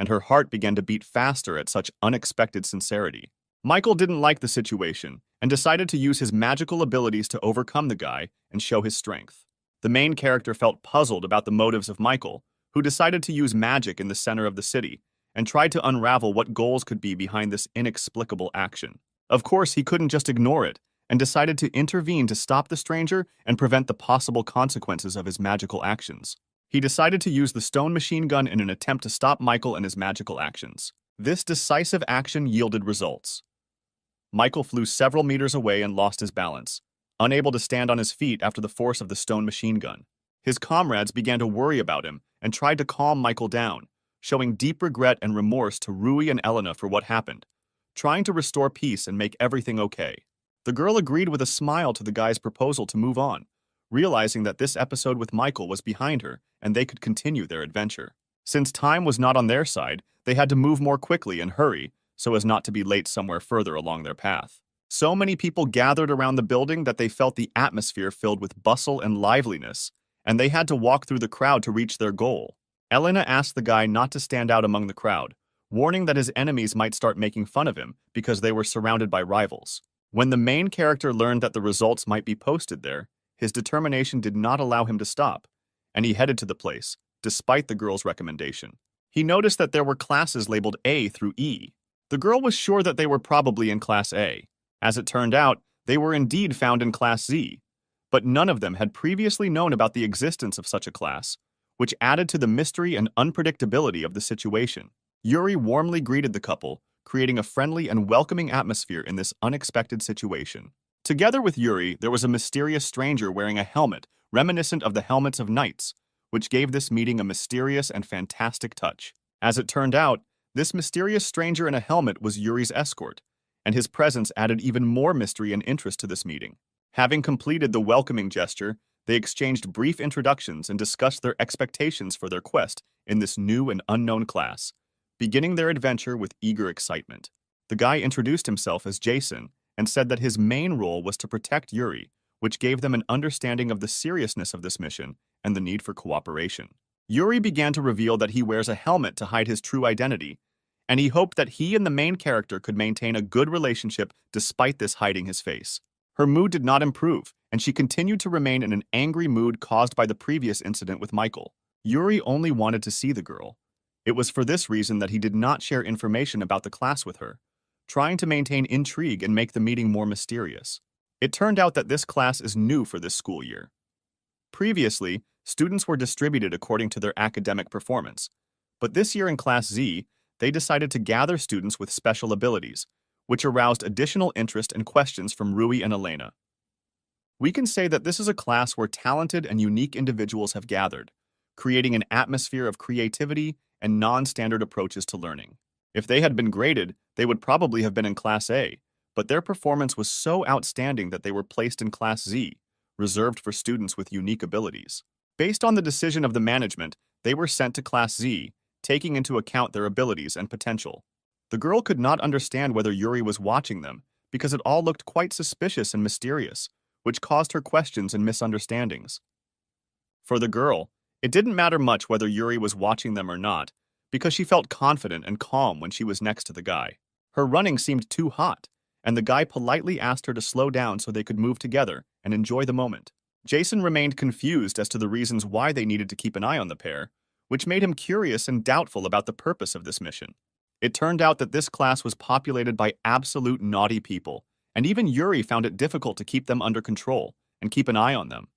and her heart began to beat faster at such unexpected sincerity. Michael didn't like the situation and decided to use his magical abilities to overcome the guy and show his strength. The main character felt puzzled about the motives of Michael, who decided to use magic in the center of the city and tried to unravel what goals could be behind this inexplicable action. Of course, he couldn't just ignore it and decided to intervene to stop the stranger and prevent the possible consequences of his magical actions. He decided to use the stone machine gun in an attempt to stop Michael and his magical actions. This decisive action yielded results. Michael flew several meters away and lost his balance, unable to stand on his feet after the force of the stone machine gun. His comrades began to worry about him and tried to calm Michael down, showing deep regret and remorse to Rui and Elena for what happened, trying to restore peace and make everything okay. The girl agreed with a smile to the guy's proposal to move on, realizing that this episode with Michael was behind her and they could continue their adventure. Since time was not on their side, they had to move more quickly and hurry so as not to be late somewhere further along their path. So many people gathered around the building that they felt the atmosphere filled with bustle and liveliness, and they had to walk through the crowd to reach their goal. Elena asked the guy not to stand out among the crowd, warning that his enemies might start making fun of him because they were surrounded by rivals. When the main character learned that the results might be posted there, his determination did not allow him to stop, and he headed to the place, despite the girl's recommendation. He noticed that there were classes labeled A through E. The girl was sure that they were probably in Class A. As it turned out, they were indeed found in Class Z, but none of them had previously known about the existence of such a class, which added to the mystery and unpredictability of the situation. Yuri warmly greeted the couple, creating a friendly and welcoming atmosphere in this unexpected situation. Together with Yuri, there was a mysterious stranger wearing a helmet reminiscent of the helmets of knights, which gave this meeting a mysterious and fantastic touch. As it turned out, this mysterious stranger in a helmet was Yuri's escort, and his presence added even more mystery and interest to this meeting. Having completed the welcoming gesture, they exchanged brief introductions and discussed their expectations for their quest in this new and unknown class, beginning their adventure with eager excitement. The guy introduced himself as Jason and said that his main role was to protect Yuri, which gave them an understanding of the seriousness of this mission and the need for cooperation. Yuri began to reveal that he wears a helmet to hide his true identity, and he hoped that he and the main character could maintain a good relationship despite this hiding his face. Her mood did not improve, and she continued to remain in an angry mood caused by the previous incident with Michael. Yuri only wanted to see the girl. It was for this reason that he did not share information about the class with her, trying to maintain intrigue and make the meeting more mysterious. It turned out that this class is new for this school year. Previously, students were distributed according to their academic performance, but this year in Class Z, they decided to gather students with special abilities, which aroused additional interest and questions from Rui and Elena. We can say that this is a class where talented and unique individuals have gathered, creating an atmosphere of creativity and non-standard approaches to learning. If they had been graded, they would probably have been in Class A, but their performance was so outstanding that they were placed in Class Z, reserved for students with unique abilities. Based on the decision of the management, they were sent to Class Z, taking into account their abilities and potential. The girl could not understand whether Yuri was watching them because it all looked quite suspicious and mysterious, which caused her questions and misunderstandings. For the girl, it didn't matter much whether Yuri was watching them or not, because she felt confident and calm when she was next to the guy. Her running seemed too hot, and the guy politely asked her to slow down so they could move together and enjoy the moment. Jason remained confused as to the reasons why they needed to keep an eye on the pair, which made him curious and doubtful about the purpose of this mission. It turned out that this class was populated by absolute naughty people, and even Yuri found it difficult to keep them under control and keep an eye on them.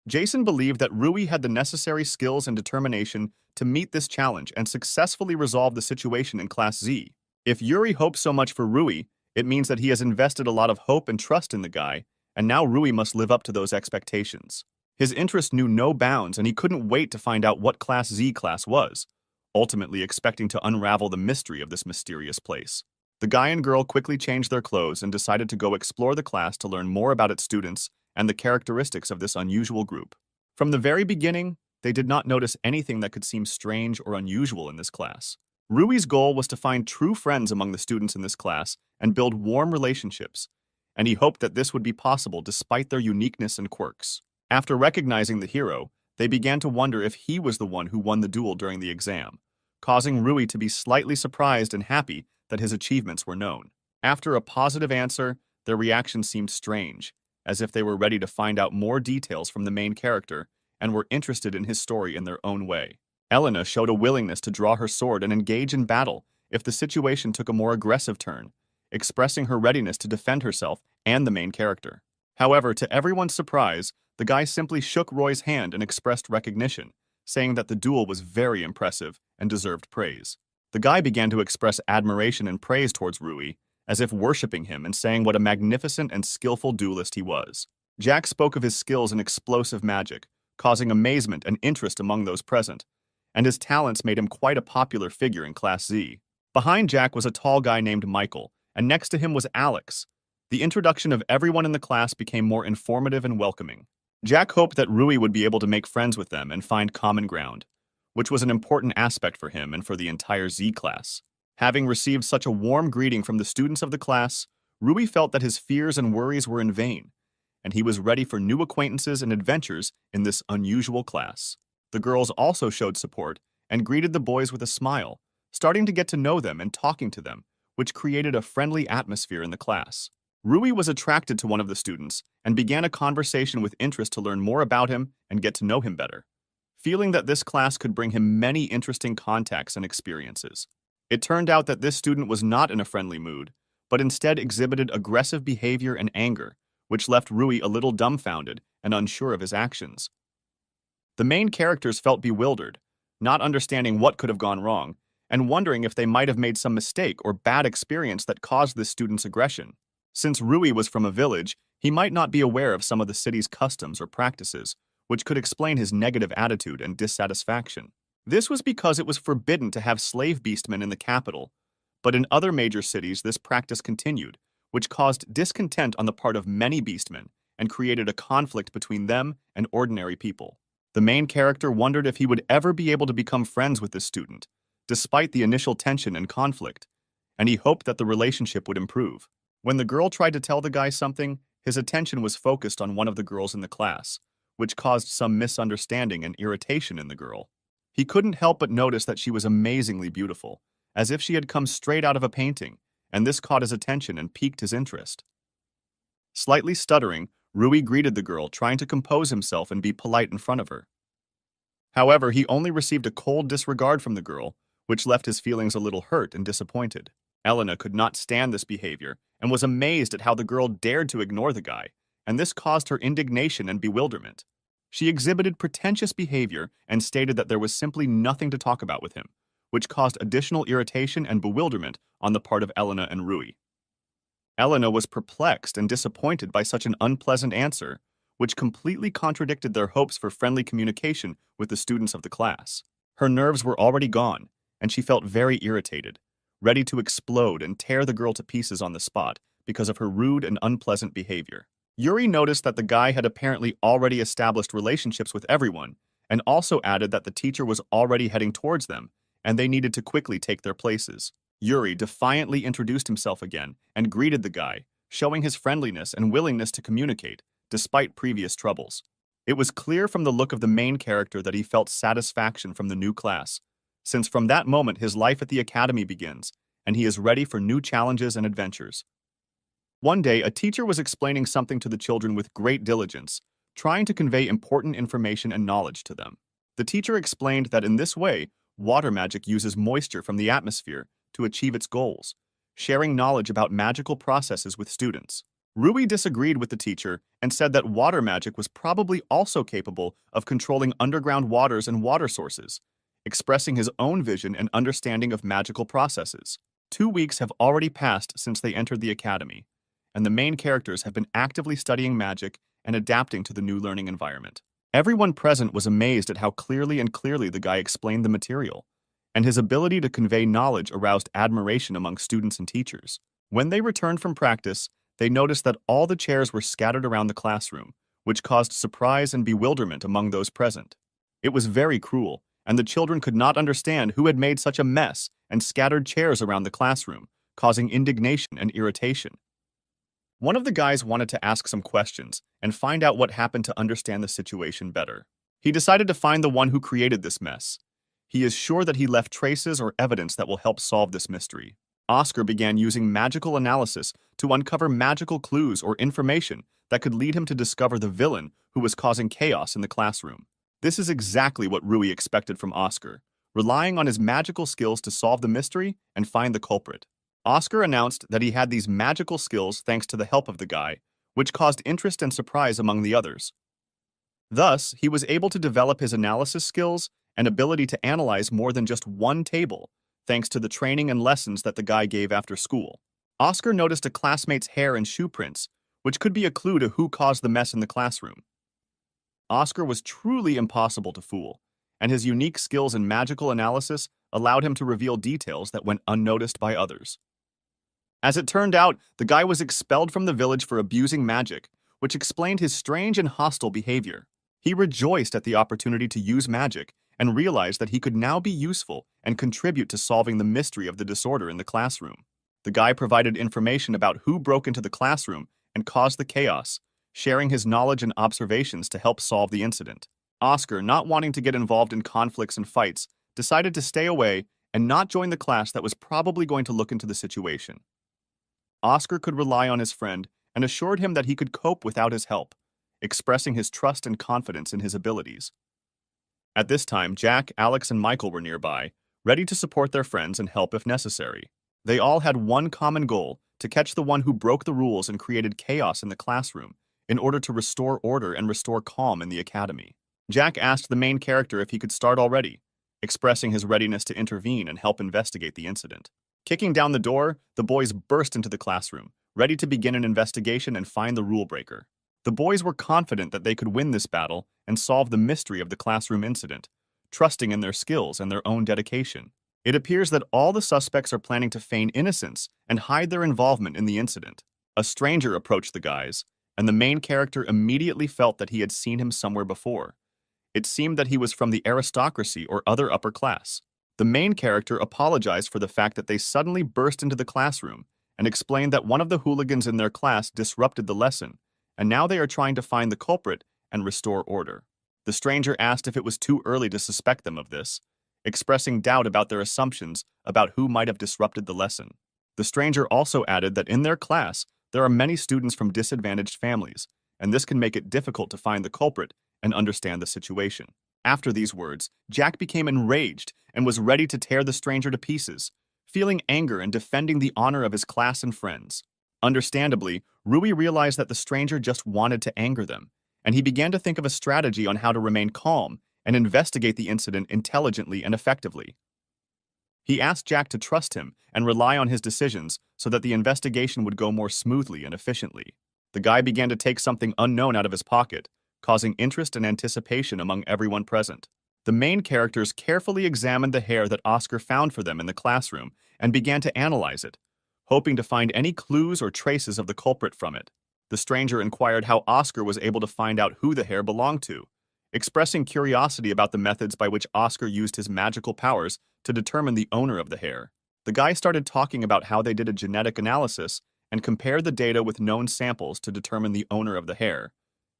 Jason believed that Rui had the necessary skills and determination to meet this challenge and successfully resolve the situation in Class Z. If Yuri hopes so much for Rui, it means that he has invested a lot of hope and trust in the guy, and now Rui must live up to those expectations. His interest knew no bounds, and he couldn't wait to find out what Class Z class was, ultimately expecting to unravel the mystery of this mysterious place. The guy and girl quickly changed their clothes and decided to go explore the class to learn more about its students and the characteristics of this unusual group. From the very beginning, they did not notice anything that could seem strange or unusual in this class. Rui's goal was to find true friends among the students in this class and build warm relationships, and he hoped that this would be possible despite their uniqueness and quirks. After recognizing the hero, they began to wonder if he was the one who won the duel during the exam, causing Rui to be slightly surprised and happy that his achievements were known. After a positive answer, their reaction seemed strange, as if they were ready to find out more details from the main character and were interested in his story in their own way. Elena showed a willingness to draw her sword and engage in battle if the situation took a more aggressive turn, expressing her readiness to defend herself and the main character. However, to everyone's surprise, the guy simply shook Roy's hand and expressed recognition, saying that the duel was very impressive and deserved praise. The guy began to express admiration and praise towards Rui, as if worshipping him and saying what a magnificent and skillful duelist he was. Jack spoke of his skills in explosive magic, causing amazement and interest among those present, and his talents made him quite a popular figure in Class Z. Behind Jack was a tall guy named Michael, and next to him was Alex. The introduction of everyone in the class became more informative and welcoming. Jack hoped that Rui would be able to make friends with them and find common ground, which was an important aspect for him and for the entire Z class. Having received such a warm greeting from the students of the class, Rui felt that his fears and worries were in vain, and he was ready for new acquaintances and adventures in this unusual class. The girls also showed support and greeted the boys with a smile, starting to get to know them and talking to them, which created a friendly atmosphere in the class. Rui was attracted to one of the students and began a conversation with interest to learn more about him and get to know him better, feeling that this class could bring him many interesting contacts and experiences. It turned out that this student was not in a friendly mood, but instead exhibited aggressive behavior and anger, which left Rui a little dumbfounded and unsure of his actions. The main characters felt bewildered, not understanding what could have gone wrong, and wondering if they might have made some mistake or bad experience that caused this student's aggression. Since Rui was from a village, he might not be aware of some of the city's customs or practices, which could explain his negative attitude and dissatisfaction. This was because it was forbidden to have slave beastmen in the capital, but in other major cities this practice continued, which caused discontent on the part of many beastmen and created a conflict between them and ordinary people. The main character wondered if he would ever be able to become friends with this student, despite the initial tension and conflict, and he hoped that the relationship would improve. When the girl tried to tell the guy something, his attention was focused on one of the girls in the class, which caused some misunderstanding and irritation in the girl. He couldn't help but notice that she was amazingly beautiful, as if she had come straight out of a painting, and this caught his attention and piqued his interest. Slightly stuttering, Rui greeted the girl, trying to compose himself and be polite in front of her. However, he only received a cold disregard from the girl, which left his feelings a little hurt and disappointed. Elena could not stand this behavior and was amazed at how the girl dared to ignore the guy, and this caused her indignation and bewilderment. She exhibited pretentious behavior and stated that there was simply nothing to talk about with him, which caused additional irritation and bewilderment on the part of Elena and Rui. Elena was perplexed and disappointed by such an unpleasant answer, which completely contradicted their hopes for friendly communication with the students of the class. Her nerves were already gone, and she felt very irritated, ready to explode and tear the girl to pieces on the spot because of her rude and unpleasant behavior. Yuri noticed that the guy had apparently already established relationships with everyone, and also added that the teacher was already heading towards them, and they needed to quickly take their places. Yuri defiantly introduced himself again and greeted the guy, showing his friendliness and willingness to communicate, despite previous troubles. It was clear from the look of the main character that he felt satisfaction from the new class, since from that moment his life at the academy begins, and he is ready for new challenges and adventures. One day, a teacher was explaining something to the children with great diligence, trying to convey important information and knowledge to them. The teacher explained that in this way, water magic uses moisture from the atmosphere to achieve its goals, sharing knowledge about magical processes with students. Rui disagreed with the teacher and said that water magic was probably also capable of controlling underground waters and water sources, expressing his own vision and understanding of magical processes. 2 weeks have already passed since they entered the academy, and the main characters have been actively studying magic and adapting to the new learning environment. Everyone present was amazed at how clearly the guy explained the material, and his ability to convey knowledge aroused admiration among students and teachers. When they returned from practice, they noticed that all the chairs were scattered around the classroom, which caused surprise and bewilderment among those present. It was very cruel, and the children could not understand who had made such a mess and scattered chairs around the classroom, causing indignation and irritation. One of the guys wanted to ask some questions and find out what happened to understand the situation better. He decided to find the one who created this mess. He is sure that he left traces or evidence that will help solve this mystery. Oscar began using magical analysis to uncover magical clues or information that could lead him to discover the villain who was causing chaos in the classroom. This is exactly what Rui expected from Oscar, relying on his magical skills to solve the mystery and find the culprit. Oscar announced that he had these magical skills thanks to the help of the guy, which caused interest and surprise among the others. Thus, he was able to develop his analysis skills and ability to analyze more than just one table, thanks to the training and lessons that the guy gave after school. Oscar noticed a classmate's hair and shoe prints, which could be a clue to who caused the mess in the classroom. Oscar was truly impossible to fool, and his unique skills in magical analysis allowed him to reveal details that went unnoticed by others. As it turned out, the guy was expelled from the village for abusing magic, which explained his strange and hostile behavior. He rejoiced at the opportunity to use magic and realized that he could now be useful and contribute to solving the mystery of the disorder in the classroom. The guy provided information about who broke into the classroom and caused the chaos, sharing his knowledge and observations to help solve the incident. Oscar, not wanting to get involved in conflicts and fights, decided to stay away and not join the class that was probably going to look into the situation. Oscar could rely on his friend and assured him that he could cope without his help, expressing his trust and confidence in his abilities. At this time, Jack, Alex, and Michael were nearby, ready to support their friends and help if necessary. They all had one common goal: to catch the one who broke the rules and created chaos in the classroom in order to restore order and restore calm in the academy. Jack asked the main character if he could start already, expressing his readiness to intervene and help investigate the incident. Kicking down the door, the boys burst into the classroom, ready to begin an investigation and find the rule breaker. The boys were confident that they could win this battle and solve the mystery of the classroom incident, trusting in their skills and their own dedication. It appears that all the suspects are planning to feign innocence and hide their involvement in the incident. A stranger approached the guys, and the main character immediately felt that he had seen him somewhere before. It seemed that he was from the aristocracy or other upper class. The main character apologized for the fact that they suddenly burst into the classroom and explained that one of the hooligans in their class disrupted the lesson, and now they are trying to find the culprit and restore order. The stranger asked if it was too early to suspect them of this, expressing doubt about their assumptions about who might have disrupted the lesson. The stranger also added that in their class, there are many students from disadvantaged families, and this can make it difficult to find the culprit and understand the situation. After these words, Jack became enraged and was ready to tear the stranger to pieces, feeling anger and defending the honor of his class and friends. Understandably, Rui realized that the stranger just wanted to anger them, and he began to think of a strategy on how to remain calm and investigate the incident intelligently and effectively. He asked Jack to trust him and rely on his decisions so that the investigation would go more smoothly and efficiently. The guy began to take something unknown out of his pocket, causing interest and anticipation among everyone present. The main characters carefully examined the hair that Oscar found for them in the classroom and began to analyze it, hoping to find any clues or traces of the culprit from it. The stranger inquired how Oscar was able to find out who the hair belonged to, expressing curiosity about the methods by which Oscar used his magical powers to determine the owner of the hair. The guy started talking about how they did a genetic analysis and compared the data with known samples to determine the owner of the hair.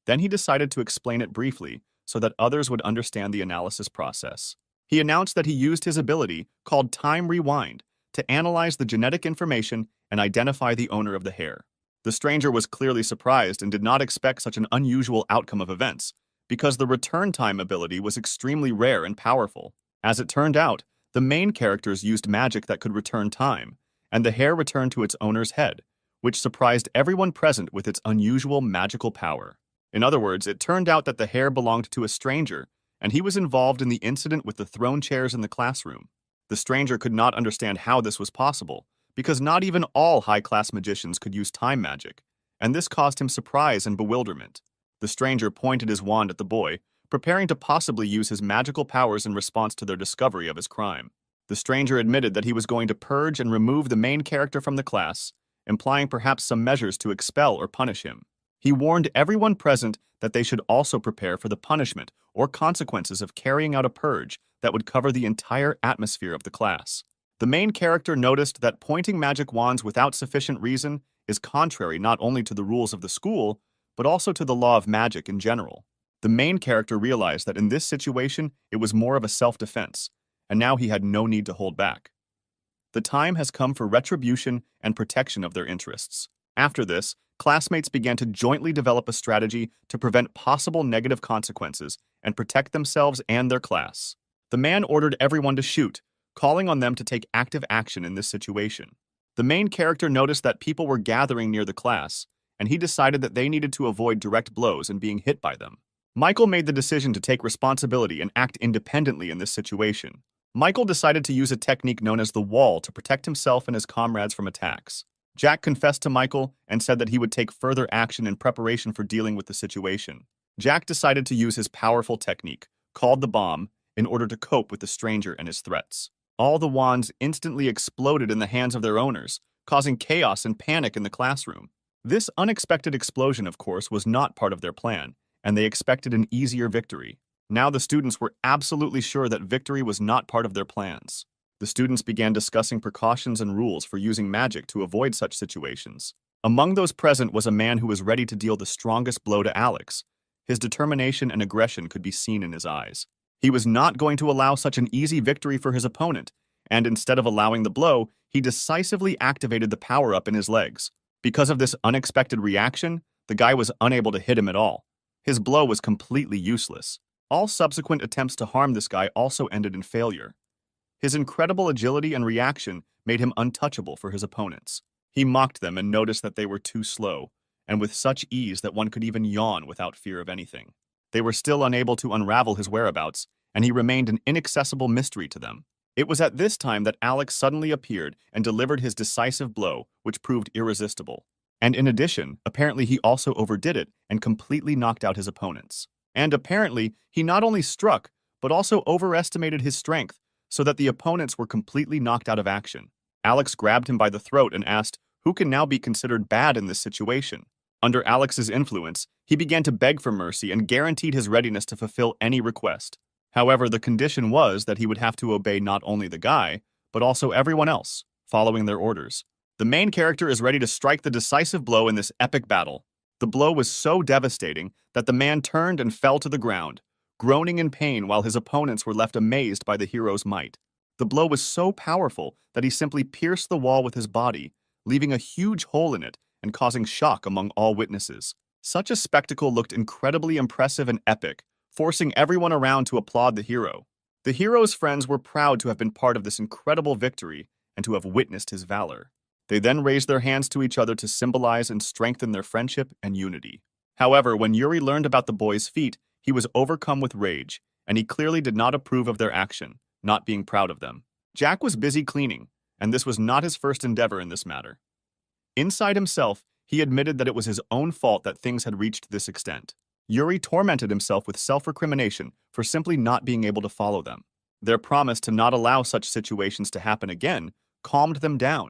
Then he decided to explain it briefly so that others would understand the analysis process. He announced that he used his ability, called Time Rewind, to analyze the genetic information and identify the owner of the hair. The stranger was clearly surprised and did not expect such an unusual outcome of events, because the return time ability was extremely rare and powerful. As it turned out, the main characters used magic that could return time, and the hair returned to its owner's head, which surprised everyone present with its unusual magical power. In other words, it turned out that the hair belonged to a stranger, and he was involved in the incident with the thrown chairs in the classroom. The stranger could not understand how this was possible, because not even all high-class magicians could use time magic, and this caused him surprise and bewilderment. The stranger pointed his wand at the boy, preparing to possibly use his magical powers in response to their discovery of his crime. The stranger admitted that he was going to purge and remove the main character from the class, implying perhaps some measures to expel or punish him. He warned everyone present that they should also prepare for the punishment or consequences of carrying out a purge that would cover the entire atmosphere of the class. The main character noticed that pointing magic wands without sufficient reason is contrary not only to the rules of the school, but also to the law of magic in general. The main character realized that in this situation it was more of a self-defense, and now he had no need to hold back. The time has come for retribution and protection of their interests. After this, classmates began to jointly develop a strategy to prevent possible negative consequences and protect themselves and their class. The man ordered everyone to shoot, calling on them to take active action in this situation. The main character noticed that people were gathering near the class, and he decided that they needed to avoid direct blows and being hit by them. Michael made the decision to take responsibility and act independently in this situation. Michael decided to use a technique known as the wall to protect himself and his comrades from attacks. Jack confessed to Michael and said that he would take further action in preparation for dealing with the situation. Jack decided to use his powerful technique, called the bomb, in order to cope with the stranger and his threats. All the wands instantly exploded in the hands of their owners, causing chaos and panic in the classroom. This unexpected explosion, of course, was not part of their plan, and they expected an easier victory. Now the students were absolutely sure that victory was not part of their plans. The students began discussing precautions and rules for using magic to avoid such situations. Among those present was a man who was ready to deal the strongest blow to Alex. His determination and aggression could be seen in his eyes. He was not going to allow such an easy victory for his opponent, and instead of allowing the blow, he decisively activated the power-up in his legs. Because of this unexpected reaction, the guy was unable to hit him at all. His blow was completely useless. All subsequent attempts to harm this guy also ended in failure. His incredible agility and reaction made him untouchable for his opponents. He mocked them and noticed that they were too slow, and with such ease that one could even yawn without fear of anything. They were still unable to unravel his whereabouts, and he remained an inaccessible mystery to them. It was at this time that Alex suddenly appeared and delivered his decisive blow, which proved irresistible. And in addition, apparently he also overdid it and completely knocked out his opponents. And apparently, he not only struck, but also overestimated his strength, so that the opponents were completely knocked out of action. Alex grabbed him by the throat and asked, who can now be considered bad in this situation? Under Alex's influence, he began to beg for mercy and guaranteed his readiness to fulfill any request. However, the condition was that he would have to obey not only the guy, but also everyone else, following their orders. The main character is ready to strike the decisive blow in this epic battle. The blow was so devastating that the man turned and fell to the ground, groaning in pain while his opponents were left amazed by the hero's might. The blow was so powerful that he simply pierced the wall with his body, leaving a huge hole in it and causing shock among all witnesses. Such a spectacle looked incredibly impressive and epic, forcing everyone around to applaud the hero. The hero's friends were proud to have been part of this incredible victory and to have witnessed his valor. They then raised their hands to each other to symbolize and strengthen their friendship and unity. However, when Yuri learned about the boys' feat, he was overcome with rage, and he clearly did not approve of their action, not being proud of them. Jack was busy cleaning, and this was not his first endeavor in this matter. Inside himself, he admitted that it was his own fault that things had reached this extent. Yuri tormented himself with self-recrimination for simply not being able to follow them. Their promise to not allow such situations to happen again calmed them down,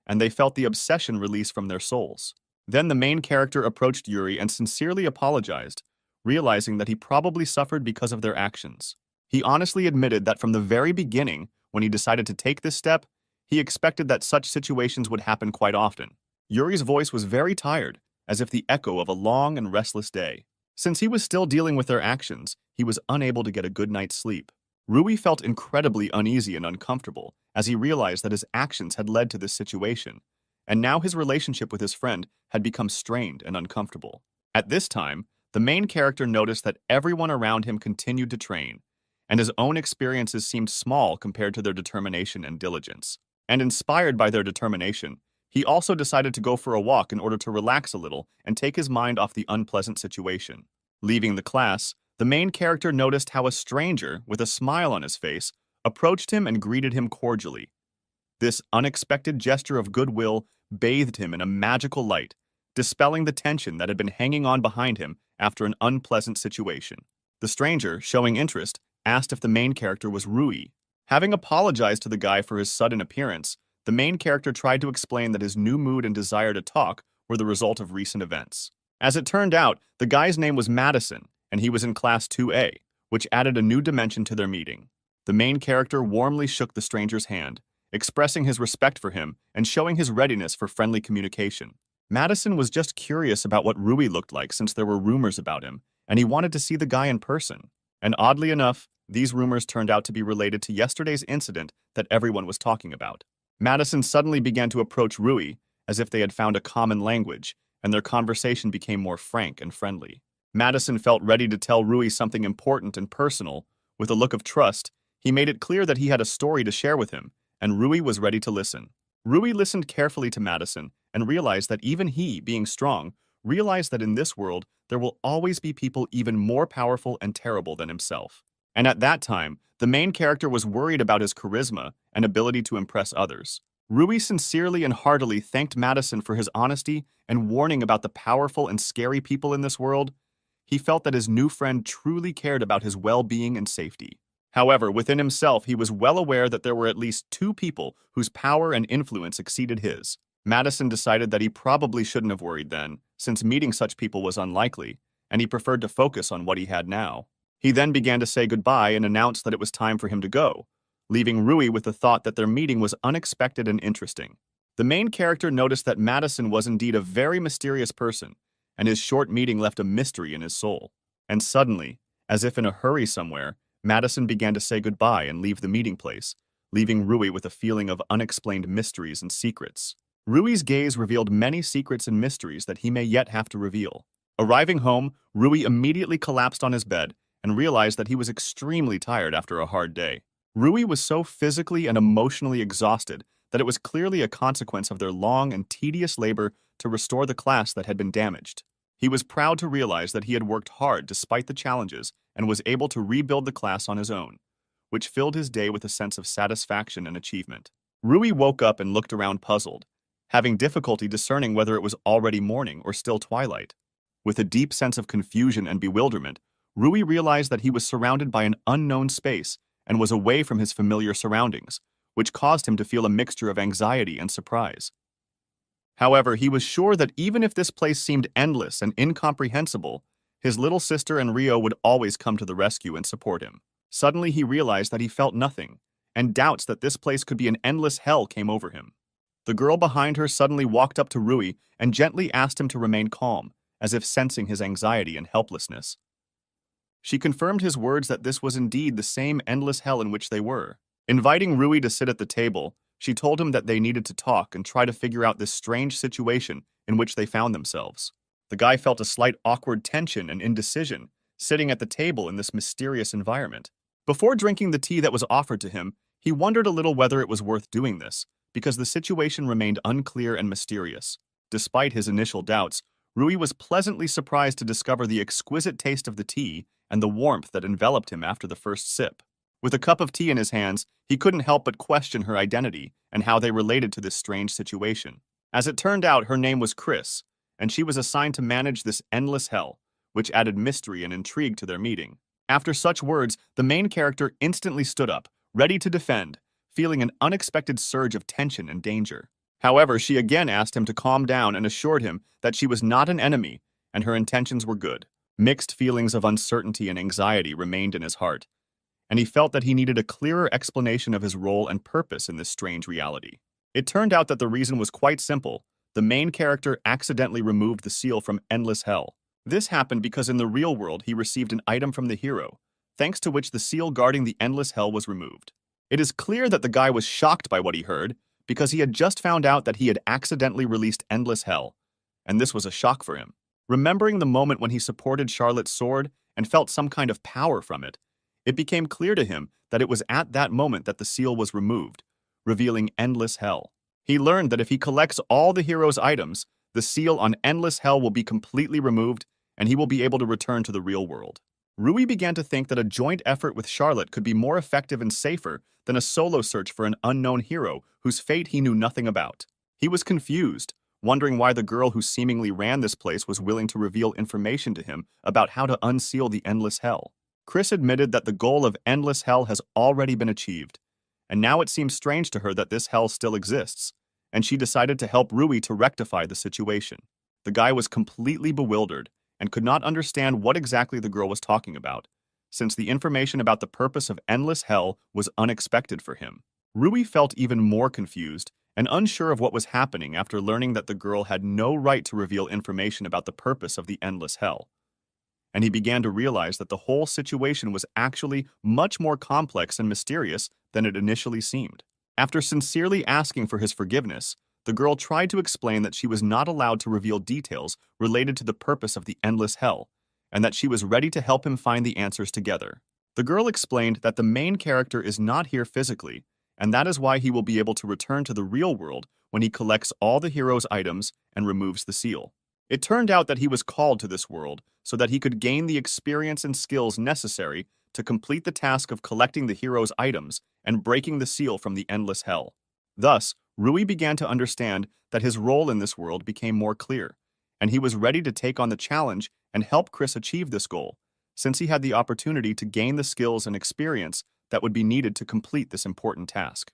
and they felt the obsession release from their souls. Then the main character approached Yuri and sincerely apologized, realizing that he probably suffered because of their actions. He honestly admitted that from the very beginning, when he decided to take this step, he expected that such situations would happen quite often. Yuri's voice was very tired, as if the echo of a long and restless day. Since he was still dealing with their actions, he was unable to get a good night's sleep. Rui felt incredibly uneasy and uncomfortable as he realized that his actions had led to this situation, and now his relationship with his friend had become strained and uncomfortable. At this time, the main character noticed that everyone around him continued to train, and his own experiences seemed small compared to their determination and diligence. And inspired by their determination, he also decided to go for a walk in order to relax a little and take his mind off the unpleasant situation. Leaving the class, the main character noticed how a stranger, with a smile on his face, approached him and greeted him cordially. This unexpected gesture of goodwill bathed him in a magical light, dispelling the tension that had been hanging on behind him after an unpleasant situation. The stranger, showing interest, asked if the main character was Rui. Having apologized to the guy for his sudden appearance, the main character tried to explain that his new mood and desire to talk were the result of recent events. As it turned out, the guy's name was Madison, and he was in Class 2A, which added a new dimension to their meeting. The main character warmly shook the stranger's hand, expressing his respect for him and showing his readiness for friendly communication. Madison was just curious about what Rui looked like since there were rumors about him, and he wanted to see the guy in person. And oddly enough, these rumors turned out to be related to yesterday's incident that everyone was talking about. Madison suddenly began to approach Rui as if they had found a common language, and their conversation became more frank and friendly. Madison felt ready to tell Rui something important and personal. With a look of trust, he made it clear that he had a story to share with him, and Rui was ready to listen. Rui listened carefully to Madison and realized that even he, being strong, realized that in this world there will always be people even more powerful and terrible than himself. And at that time, the main character was worried about his charisma and ability to impress others. Rui sincerely and heartily thanked Madison for his honesty and warning about the powerful and scary people in this world. He felt that his new friend truly cared about his well-being and safety. However, within himself, he was well aware that there were at least two people whose power and influence exceeded his. Madison decided that he probably shouldn't have worried then, since meeting such people was unlikely, and he preferred to focus on what he had now. He then began to say goodbye and announced that it was time for him to go, leaving Rui with the thought that their meeting was unexpected and interesting. The main character noticed that Madison was indeed a very mysterious person, and his short meeting left a mystery in his soul. And suddenly, as if in a hurry somewhere, Madison began to say goodbye and leave the meeting place, leaving Rui with a feeling of unexplained mysteries and secrets. Rui's gaze revealed many secrets and mysteries that he may yet have to reveal. Arriving home, Rui immediately collapsed on his bed and realized that he was extremely tired after a hard day. Rui was so physically and emotionally exhausted that it was clearly a consequence of their long and tedious labor to restore the class that had been damaged. He was proud to realize that he had worked hard despite the challenges and was able to rebuild the class on his own, which filled his day with a sense of satisfaction and achievement. Rui woke up and looked around puzzled, having difficulty discerning whether it was already morning or still twilight. With a deep sense of confusion and bewilderment, Rui realized that he was surrounded by an unknown space and was away from his familiar surroundings, which caused him to feel a mixture of anxiety and surprise. However, he was sure that even if this place seemed endless and incomprehensible, his little sister and Rio would always come to the rescue and support him. Suddenly he realized that he felt nothing, and doubts that this place could be an endless hell came over him. The girl behind her suddenly walked up to Rui and gently asked him to remain calm, as if sensing his anxiety and helplessness. She confirmed his words that this was indeed the same endless hell in which they were. Inviting Rui to sit at the table, she told him that they needed to talk and try to figure out this strange situation in which they found themselves. The guy felt a slight awkward tension and indecision, sitting at the table in this mysterious environment. Before drinking the tea that was offered to him, he wondered a little whether it was worth doing this, because the situation remained unclear and mysterious. Despite his initial doubts, Rui was pleasantly surprised to discover the exquisite taste of the tea and the warmth that enveloped him after the first sip. With a cup of tea in his hands, he couldn't help but question her identity and how they related to this strange situation. As it turned out, her name was Chris, and she was assigned to manage this endless hell, which added mystery and intrigue to their meeting. After such words, the main character instantly stood up, ready to defend, feeling an unexpected surge of tension and danger. However, she again asked him to calm down and assured him that she was not an enemy and her intentions were good. Mixed feelings of uncertainty and anxiety remained in his heart, and he felt that he needed a clearer explanation of his role and purpose in this strange reality. It turned out that the reason was quite simple. The main character accidentally removed the seal from Endless Hell. This happened because in the real world he received an item from the hero, thanks to which the seal guarding the Endless Hell was removed. It is clear that the guy was shocked by what he heard, because he had just found out that he had accidentally released Endless Hell, and this was a shock for him. Remembering the moment when he supported Charlotte's sword and felt some kind of power from it, it became clear to him that it was at that moment that the seal was removed, revealing Endless Hell. He learned that if he collects all the hero's items, the seal on Endless Hell will be completely removed and he will be able to return to the real world. Rui began to think that a joint effort with Charlotte could be more effective and safer than a solo search for an unknown hero whose fate he knew nothing about. He was confused, wondering why the girl who seemingly ran this place was willing to reveal information to him about how to unseal the Endless Hell. Chris admitted that the goal of Endless Hell has already been achieved, and now it seems strange to her that this hell still exists, and she decided to help Rui to rectify the situation. The guy was completely bewildered and could not understand what exactly the girl was talking about, since the information about the purpose of Endless Hell was unexpected for him. Rui felt even more confused and unsure of what was happening after learning that the girl had no right to reveal information about the purpose of the Endless Hell. And he began to realize that the whole situation was actually much more complex and mysterious than it initially seemed. After sincerely asking for his forgiveness, the girl tried to explain that she was not allowed to reveal details related to the purpose of the Endless Hell, and that she was ready to help him find the answers together. The girl explained that the main character is not here physically, and that is why he will be able to return to the real world when he collects all the hero's items and removes the seal. It turned out that he was called to this world so that he could gain the experience and skills necessary to complete the task of collecting the hero's items and breaking the seal from the Endless Hell. Thus, Rui began to understand that his role in this world became more clear, and he was ready to take on the challenge and help Chris achieve this goal, since he had the opportunity to gain the skills and experience that would be needed to complete this important task.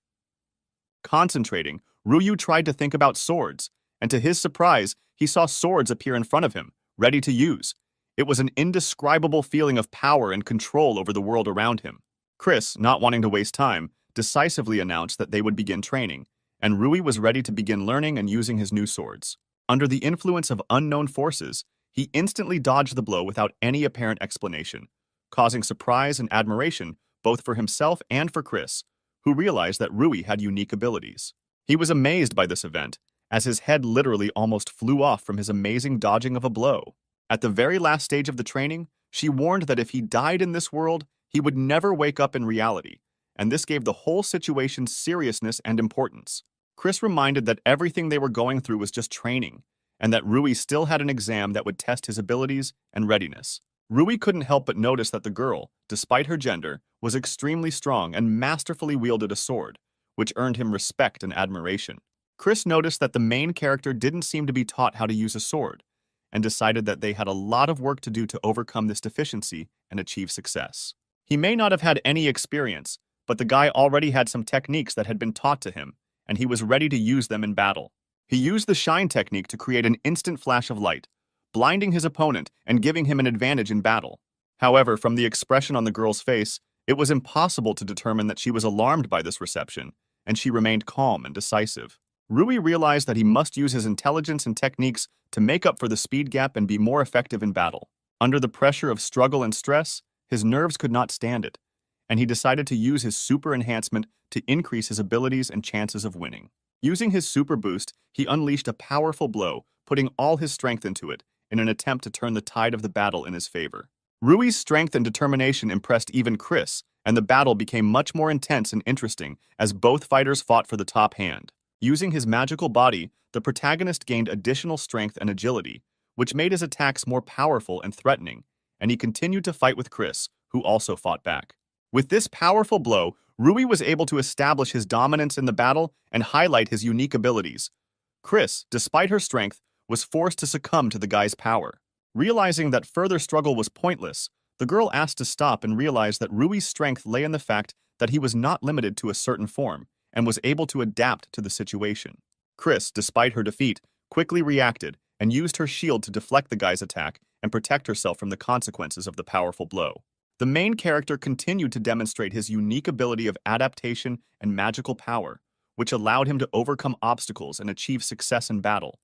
Concentrating, Ryu tried to think about swords, and to his surprise, he saw swords appear in front of him, ready to use. It was an indescribable feeling of power and control over the world around him. Chris, not wanting to waste time, decisively announced that they would begin training, and Rui was ready to begin learning and using his new swords. Under the influence of unknown forces, He instantly dodged the blow without any apparent explanation, causing surprise and admiration both for himself and for Chris, who realized that Rui had unique abilities. He was amazed by this event, as his head literally almost flew off from his amazing dodging of a blow. At the very last stage of the training, she warned that if he died in this world, he would never wake up in reality, and this gave the whole situation seriousness and importance. Chris reminded that everything they were going through was just training, and that Rui still had an exam that would test his abilities and readiness. Rui couldn't help but notice that the girl, despite her gender, was extremely strong and masterfully wielded a sword, which earned him respect and admiration. Chris noticed that the main character didn't seem to be taught how to use a sword, and decided that they had a lot of work to do to overcome this deficiency and achieve success. He may not have had any experience, but the guy already had some techniques that had been taught to him, and he was ready to use them in battle. He used the shine technique to create an instant flash of light, blinding his opponent and giving him an advantage in battle. However, from the expression on the girl's face, it was impossible to determine that she was alarmed by this reception, and she remained calm and decisive. Rui realized that he must use his intelligence and techniques to make up for the speed gap and be more effective in battle. Under the pressure of struggle and stress, his nerves could not stand it, and he decided to use his super enhancement to increase his abilities and chances of winning. Using his super boost, he unleashed a powerful blow, putting all his strength into it, in an attempt to turn the tide of the battle in his favor. Rui's strength and determination impressed even Chris, and the battle became much more intense and interesting as both fighters fought for the top hand. Using his magical body, the protagonist gained additional strength and agility, which made his attacks more powerful and threatening, and he continued to fight with Chris, who also fought back. With this powerful blow, Rui was able to establish his dominance in the battle and highlight his unique abilities. Chris, despite her strength, was forced to succumb to the guy's power. Realizing that further struggle was pointless, the girl asked to stop and realized that Rui's strength lay in the fact that he was not limited to a certain form and was able to adapt to the situation. Chris, despite her defeat, quickly reacted and used her shield to deflect the guy's attack and protect herself from the consequences of the powerful blow. The main character continued to demonstrate his unique ability of adaptation and magical power, which allowed him to overcome obstacles and achieve success in battle.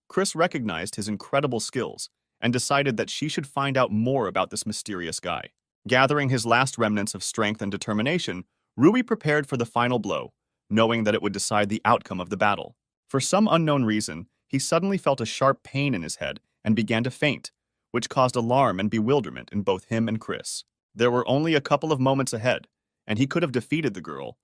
Chris recognized his incredible skills and decided that she should find out more about this mysterious guy. Gathering his last remnants of strength and determination, Rui prepared for the final blow, knowing that it would decide the outcome of the battle. For some unknown reason, he suddenly felt a sharp pain in his head and began to faint, which caused alarm and bewilderment in both him and Chris. There were only a couple of moments ahead, and he could have defeated the girl,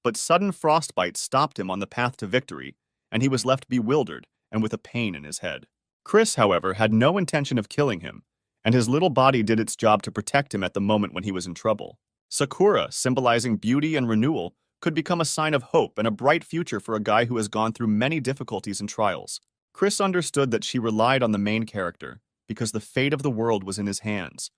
but sudden frostbite stopped him on the path to victory, and he was left bewildered and with a pain in his head. Chris, however, had no intention of killing him, and his little body did its job to protect him at the moment when he was in trouble. Sakura, symbolizing beauty and renewal, could become a sign of hope and a bright future for a guy who has gone through many difficulties and trials. Chris understood that she relied on the main character because the fate of the world was in his hands,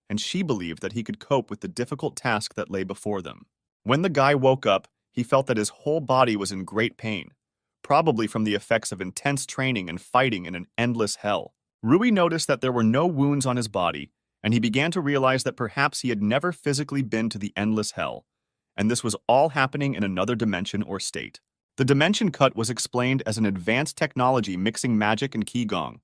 and she believed that he could cope with the difficult task that lay before them. When the guy woke up, he felt that his whole body was in great pain, probably from the effects of intense training and fighting in an endless hell. Rui noticed that there were no wounds on his body, and he began to realize that perhaps he had never physically been to the endless hell, and this was all happening in another dimension or state. The dimension cut was explained as an advanced technology mixing magic and qigong.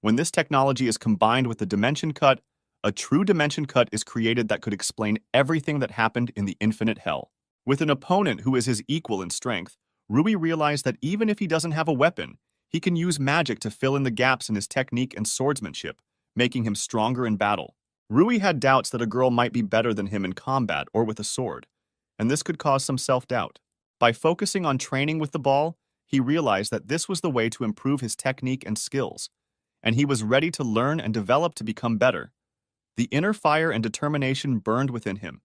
When this technology is combined with the dimension cut, a true dimension cut is created that could explain everything that happened in the infinite hell. With an opponent who is his equal in strength, Rui realized that even if he doesn't have a weapon, he can use magic to fill in the gaps in his technique and swordsmanship, making him stronger in battle. Rui had doubts that a girl might be better than him in combat or with a sword, and this could cause some self-doubt. By focusing on training with the ball, he realized that this was the way to improve his technique and skills, and he was ready to learn and develop to become better. The inner fire and determination burned within him,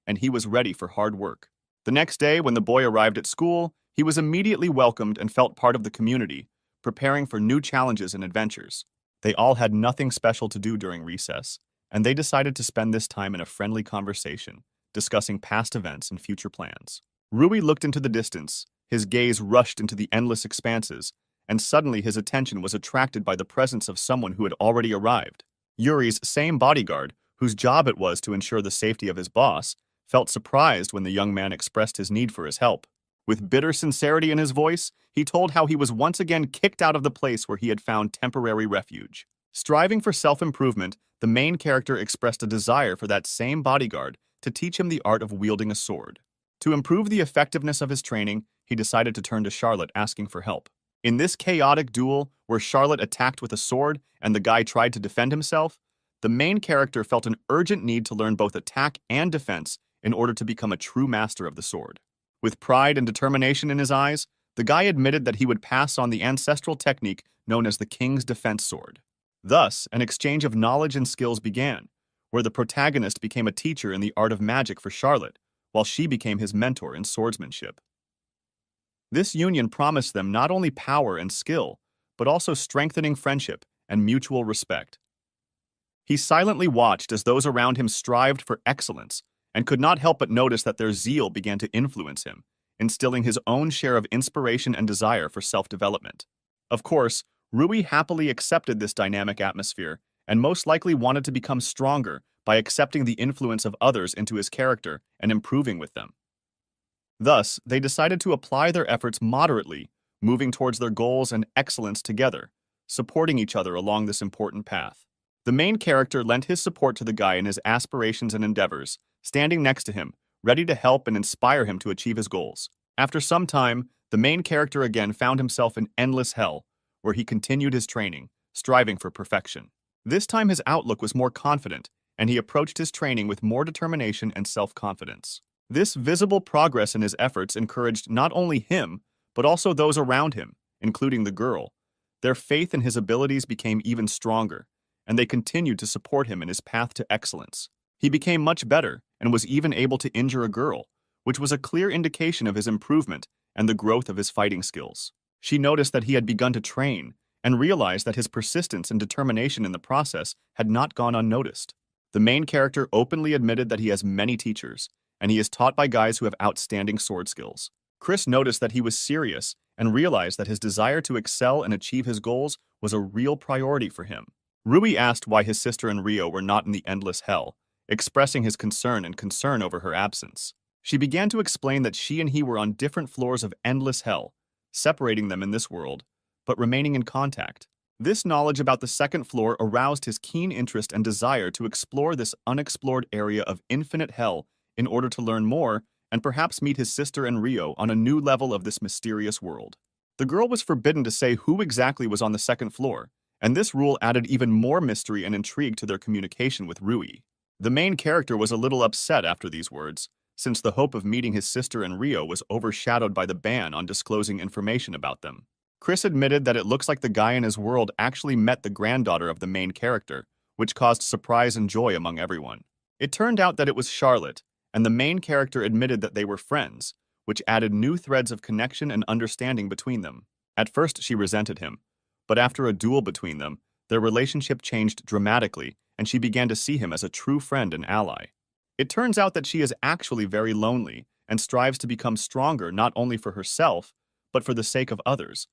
and he was ready for hard work. The next day, when the boy arrived at school, he was immediately welcomed and felt part of the community, preparing for new challenges and adventures. They all had nothing special to do during recess, and they decided to spend this time in a friendly conversation, discussing past events and future plans. Rui looked into the distance, his gaze rushed into the endless expanses, and suddenly his attention was attracted by the presence of someone who had already arrived. Yuri's same bodyguard, whose job it was to ensure the safety of his boss, felt surprised when the young man expressed his need for his help. With bitter sincerity in his voice, he told how he was once again kicked out of the place where he had found temporary refuge. Striving for self-improvement, the main character expressed a desire for that same bodyguard to teach him the art of wielding a sword. To improve the effectiveness of his training, he decided to turn to Charlotte asking for help. In this chaotic duel, where Charlotte attacked with a sword and the guy tried to defend himself, the main character felt an urgent need to learn both attack and defense in order to become a true master of the sword. With pride and determination in his eyes, the guy admitted that he would pass on the ancestral technique known as the King's Defense Sword. Thus, an exchange of knowledge and skills began, where the protagonist became a teacher in the art of magic for Charlotte, while she became his mentor in swordsmanship. This union promised them not only power and skill, but also strengthening friendship and mutual respect. He silently watched as those around him strived for excellence and could not help but notice that their zeal began to influence him, instilling his own share of inspiration and desire for self-development. Of course, Rui happily accepted this dynamic atmosphere and most likely wanted to become stronger by accepting the influence of others into his character and improving with them. Thus, they decided to apply their efforts moderately, moving towards their goals and excellence together, supporting each other along this important path. The main character lent his support to the guy in his aspirations and endeavors, standing next to him, ready to help and inspire him to achieve his goals. After some time, the main character again found himself in endless hell, where he continued his training, striving for perfection. This time his outlook was more confident, and he approached his training with more determination and self-confidence. This visible progress in his efforts encouraged not only him, but also those around him, including the girl. Their faith in his abilities became even stronger, and they continued to support him in his path to excellence. He became much better and was even able to injure a girl, which was a clear indication of his improvement and the growth of his fighting skills. She noticed that he had begun to train and realized that his persistence and determination in the process had not gone unnoticed. The main character openly admitted that he has many teachers, and he is taught by guys who have outstanding sword skills. Chris noticed that he was serious and realized that his desire to excel and achieve his goals was a real priority for him. Rui asked why his sister and Rio were not in the endless hell, expressing his concern over her absence. She began to explain that she and he were on different floors of endless hell, separating them in this world, but remaining in contact. This knowledge about the second floor aroused his keen interest and desire to explore this unexplored area of infinite hell in order to learn more and perhaps meet his sister and Rio on a new level of this mysterious world. The girl was forbidden to say who exactly was on the second floor, and this rule added even more mystery and intrigue to their communication with Rui. The main character was a little upset after these words, since the hope of meeting his sister and Rio was overshadowed by the ban on disclosing information about them. Chris admitted that it looks like the guy in his world actually met the granddaughter of the main character, which caused surprise and joy among everyone. It turned out that it was Charlotte, and the main character admitted that they were friends, which added new threads of connection and understanding between them. At first, she resented him, but after a duel between them, their relationship changed dramatically, and she began to see him as a true friend and ally. It turns out that she is actually very lonely and strives to become stronger not only for herself, but for the sake of others.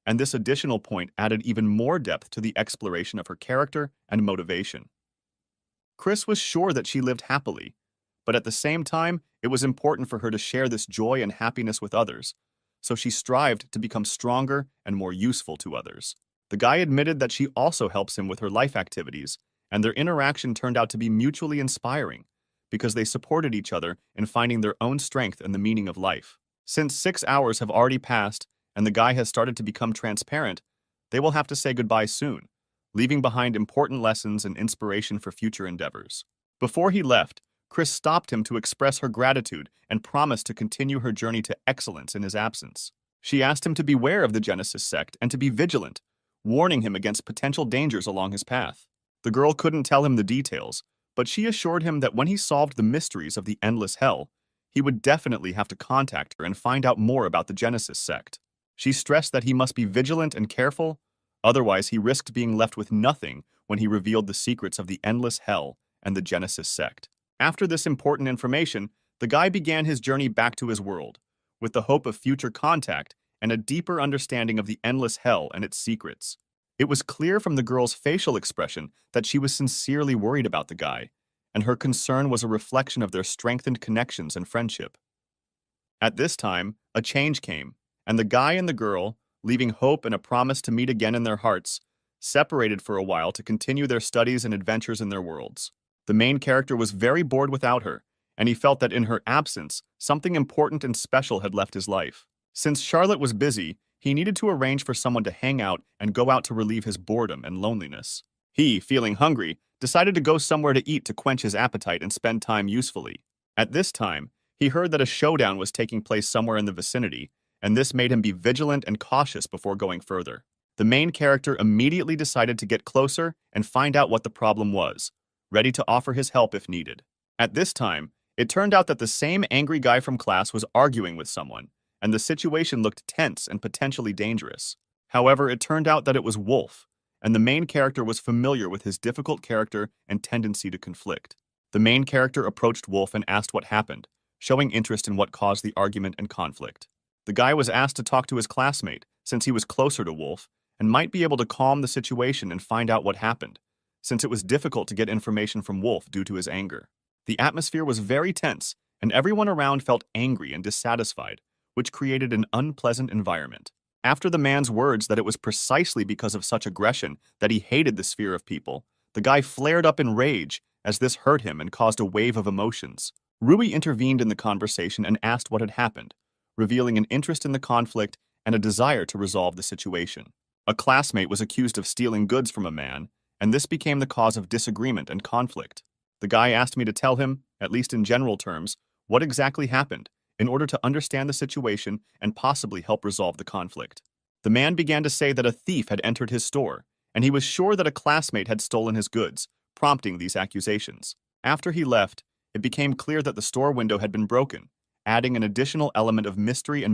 And this additional point added even more depth to the exploration of her character and motivation. Chris was sure that she lived happily, but at the same time, it was important for her to share this joy and happiness with others, so she strived to become stronger and more useful to others. The guy admitted that she also helps him with her life activities, and their interaction turned out to be mutually inspiring, because they supported each other in finding their own strength and the meaning of life. Since 6 hours have already passed, and the guy has started to become transparent, they will have to say goodbye soon, leaving behind important lessons and inspiration for future endeavors. Before he left, Chris stopped him to express her gratitude and promised to continue her journey to excellence in his absence. She asked him to beware of the Genesis sect and to be vigilant, warning him against potential dangers along his path. The girl couldn't tell him the details, but she assured him that when he solved the mysteries of the endless hell, he would definitely have to contact her and find out more about the Genesis sect. She stressed that he must be vigilant and careful, otherwise he risked being left with nothing when he revealed the secrets of the endless hell and the Genesis sect. After this important information, the guy began his journey back to his world, with the hope of future contact and a deeper understanding of the endless hell and its secrets. It was clear from the girl's facial expression that she was sincerely worried about the guy, and her concern was a reflection of their strengthened connections and friendship. At this time, a change came, and the guy and the girl, leaving hope and a promise to meet again in their hearts, separated for a while to continue their studies and adventures in their worlds. The main character was very bored without her, and he felt that in her absence, something important and special had left his life. Since Charlotte was busy, he needed to arrange for someone to hang out and go out to relieve his boredom and loneliness. He, feeling hungry, decided to go somewhere to eat to quench his appetite and spend time usefully. At this time, he heard that a showdown was taking place somewhere in the vicinity, and this made him be vigilant and cautious before going further. The main character immediately decided to get closer and find out what the problem was, ready to offer his help if needed. At this time, it turned out that the same angry guy from class was arguing with someone, and the situation looked tense and potentially dangerous. However, it turned out that it was Wolf, and the main character was familiar with his difficult character and tendency to conflict. The main character approached Wolf and asked what happened, showing interest in what caused the argument and conflict. The guy was asked to talk to his classmate, since he was closer to Wolf, and might be able to calm the situation and find out what happened, since it was difficult to get information from Wolf due to his anger. The atmosphere was very tense, and everyone around felt angry and dissatisfied, which created an unpleasant environment. After the man's words that it was precisely because of such aggression that he hated the sphere of people, the guy flared up in rage as this hurt him and caused a wave of emotions. Rui intervened in the conversation and asked what had happened, revealing an interest in the conflict and a desire to resolve the situation. A classmate was accused of stealing goods from a man, and this became the cause of disagreement and conflict. The guy asked me to tell him, at least in general terms, what exactly happened, in order to understand the situation and possibly help resolve the conflict. The man began to say that a thief had entered his store, and he was sure that a classmate had stolen his goods, prompting these accusations. After he left, it became clear that the store window had been broken, adding an additional element of mystery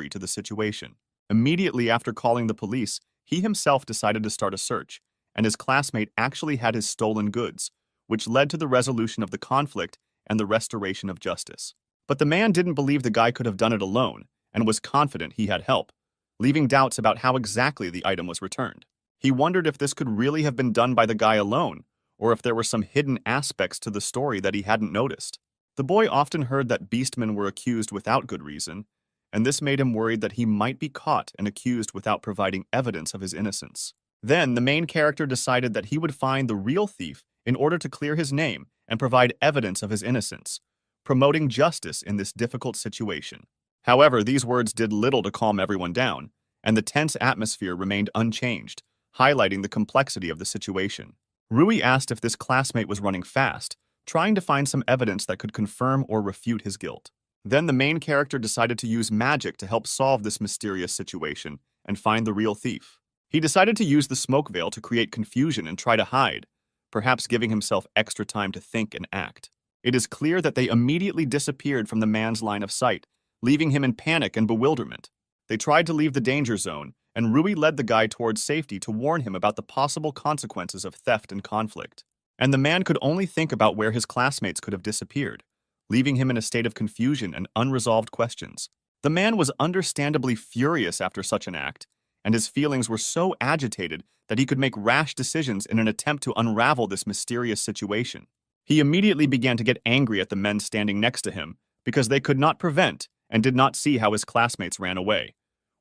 to the situation. Immediately after calling the police, he himself decided to start a search, and his classmate actually had his stolen goods, which led to the resolution of the conflict and the restoration of justice. But the man didn't believe the guy could have done it alone, and was confident he had help, leaving doubts about how exactly the item was returned. He wondered if this could really have been done by the guy alone, or if there were some hidden aspects to the story that he hadn't noticed. The boy often heard that beastmen were accused without good reason, and this made him worried that he might be caught and accused without providing evidence of his innocence. Then, the main character decided that he would find the real thief in order to clear his name and provide evidence of his innocence, promoting justice in this difficult situation. However, these words did little to calm everyone down, and the tense atmosphere remained unchanged, highlighting the complexity of the situation. Rui asked if this classmate was running fast, trying to find some evidence that could confirm or refute his guilt. Then the main character decided to use magic to help solve this mysterious situation and find the real thief. He decided to use the smoke veil to create confusion and try to hide, perhaps giving himself extra time to think and act. It is clear that they immediately disappeared from the man's line of sight, leaving him in panic and bewilderment. They tried to leave the danger zone, and Rui led the guy towards safety to warn him about the possible consequences of theft and conflict. And the man could only think about where his classmates could have disappeared, leaving him in a state of confusion and unresolved questions. The man was understandably furious after such an act, and his feelings were so agitated that he could make rash decisions in an attempt to unravel this mysterious situation. He immediately began to get angry at the men standing next to him because they could not prevent and did not see how his classmates ran away,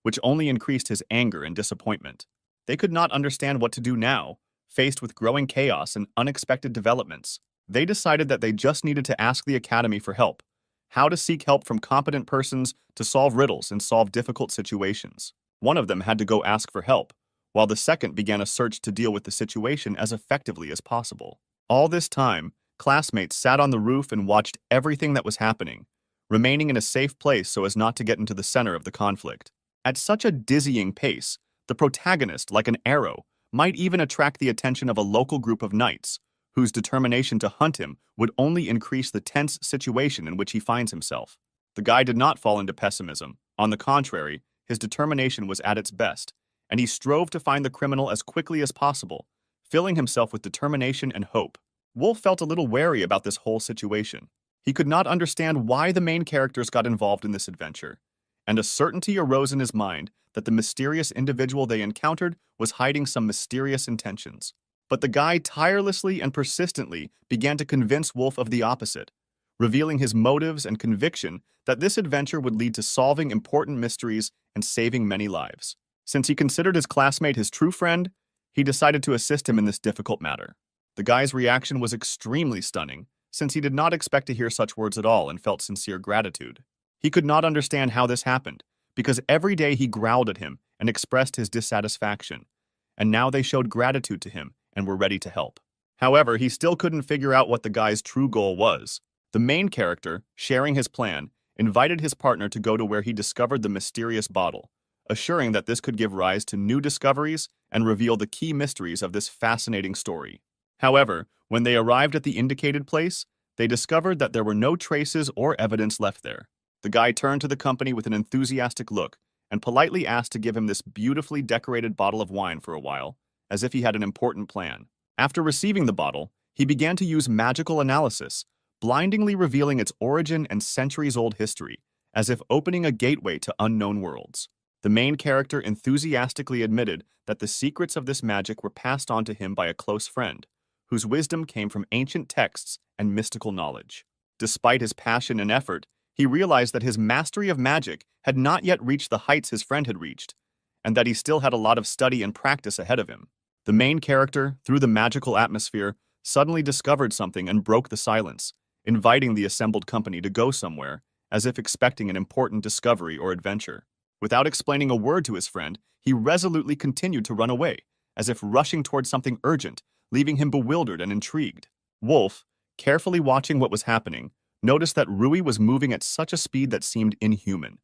which only increased his anger and disappointment. They could not understand what to do now, faced with growing chaos and unexpected developments. They decided that they just needed to ask the Academy for help, how to seek help from competent persons to solve riddles and solve difficult situations. One of them had to go ask for help, while the second began a search to deal with the situation as effectively as possible. All this time, classmates sat on the roof and watched everything that was happening, remaining in a safe place so as not to get into the center of the conflict. At such a dizzying pace, the protagonist, like an arrow, might even attract the attention of a local group of knights, whose determination to hunt him would only increase the tense situation in which he finds himself. The guy did not fall into pessimism. On the contrary, his determination was at its best, and he strove to find the criminal as quickly as possible, filling himself with determination and hope. Wolf felt a little wary about this whole situation. He could not understand why the main characters got involved in this adventure, and a certainty arose in his mind that the mysterious individual they encountered was hiding some mysterious intentions. But the guy tirelessly and persistently began to convince Wolf of the opposite, revealing his motives and conviction that this adventure would lead to solving important mysteries and saving many lives. Since he considered his classmate his true friend, he decided to assist him in this difficult matter. The guy's reaction was extremely stunning, since he did not expect to hear such words at all and felt sincere gratitude. He could not understand how this happened, because every day he growled at him and expressed his dissatisfaction, and now they showed gratitude to him and were ready to help. However, he still couldn't figure out what the guy's true goal was. The main character, sharing his plan, invited his partner to go to where he discovered the mysterious bottle, assuring that this could give rise to new discoveries and reveal the key mysteries of this fascinating story. However, when they arrived at the indicated place, they discovered that there were no traces or evidence left there. The guy turned to the company with an enthusiastic look and politely asked to give him this beautifully decorated bottle of wine for a while, as if he had an important plan. After receiving the bottle, he began to use magical analysis, blindingly revealing its origin and centuries-old history, as if opening a gateway to unknown worlds. The main character enthusiastically admitted that the secrets of this magic were passed on to him by a close friend, whose wisdom came from ancient texts and mystical knowledge. Despite his passion and effort, he realized that his mastery of magic had not yet reached the heights his friend had reached, and that he still had a lot of study and practice ahead of him. The main character, through the magical atmosphere, suddenly discovered something and broke the silence, inviting the assembled company to go somewhere, as if expecting an important discovery or adventure. Without explaining a word to his friend, he resolutely continued to run away, as if rushing towards something urgent, leaving him bewildered and intrigued. Wolf, carefully watching what was happening, noticed that Rui was moving at such a speed that seemed inhuman,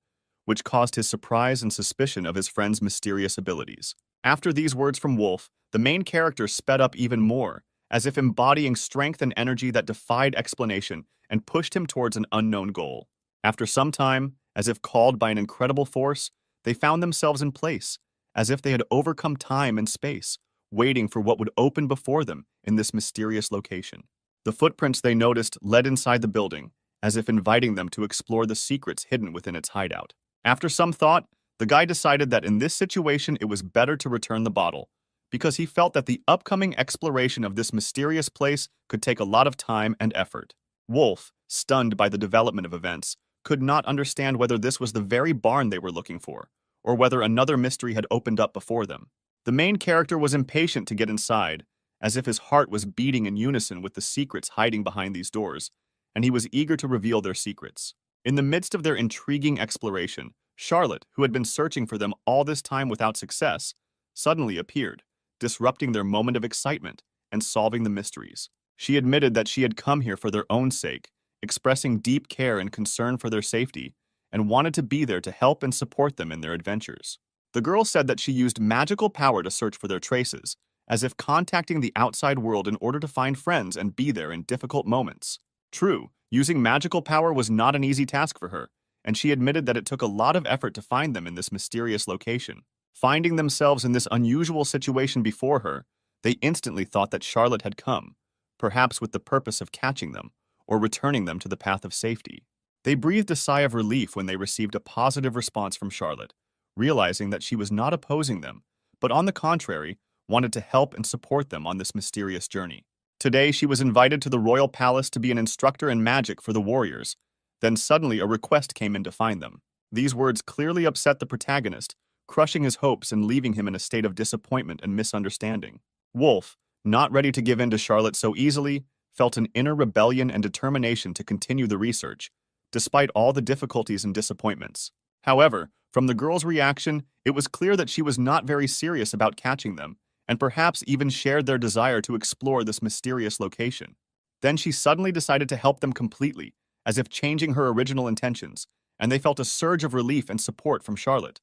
which caused his surprise and suspicion of his friend's mysterious abilities. After these words from Wolf, the main character sped up even more, as if embodying strength and energy that defied explanation and pushed him towards an unknown goal. After some time, as if called by an incredible force, they found themselves in place, as if they had overcome time and space, waiting for what would open before them in this mysterious location. The footprints they noticed led inside the building, as if inviting them to explore the secrets hidden within its hideout. After some thought, the guy decided that in this situation it was better to return the bottle, because he felt that the upcoming exploration of this mysterious place could take a lot of time and effort. Wolf, stunned by the development of events, could not understand whether this was the very barn they were looking for, or whether another mystery had opened up before them. The main character was impatient to get inside, as if his heart was beating in unison with the secrets hiding behind these doors, and he was eager to reveal their secrets. In the midst of their intriguing exploration, Charlotte, who had been searching for them all this time without success, suddenly appeared, disrupting their moment of excitement and solving the mysteries. She admitted that she had come here for their own sake, expressing deep care and concern for their safety, and wanted to be there to help and support them in their adventures. The girl said that she used magical power to search for their traces, as if contacting the outside world in order to find friends and be there in difficult moments. True, using magical power was not an easy task for her, and she admitted that it took a lot of effort to find them in this mysterious location. Finding themselves in this unusual situation before her, they instantly thought that Charlotte had come, perhaps with the purpose of catching them, or returning them to the path of safety. They breathed a sigh of relief when they received a positive response from Charlotte, realizing that she was not opposing them, but on the contrary, wanted to help and support them on this mysterious journey. Today, she was invited to the royal palace to be an instructor in magic for the warriors. Then suddenly a request came in to find them. These words clearly upset the protagonist, crushing his hopes and leaving him in a state of disappointment and misunderstanding. Wolf, not ready to give in to Charlotte so easily, felt an inner rebellion and determination to continue the research, despite all the difficulties and disappointments. However, from the girl's reaction, it was clear that she was not very serious about catching them, and perhaps even shared their desire to explore this mysterious location. Then she suddenly decided to help them completely, as if changing her original intentions, and they felt a surge of relief and support from Charlotte.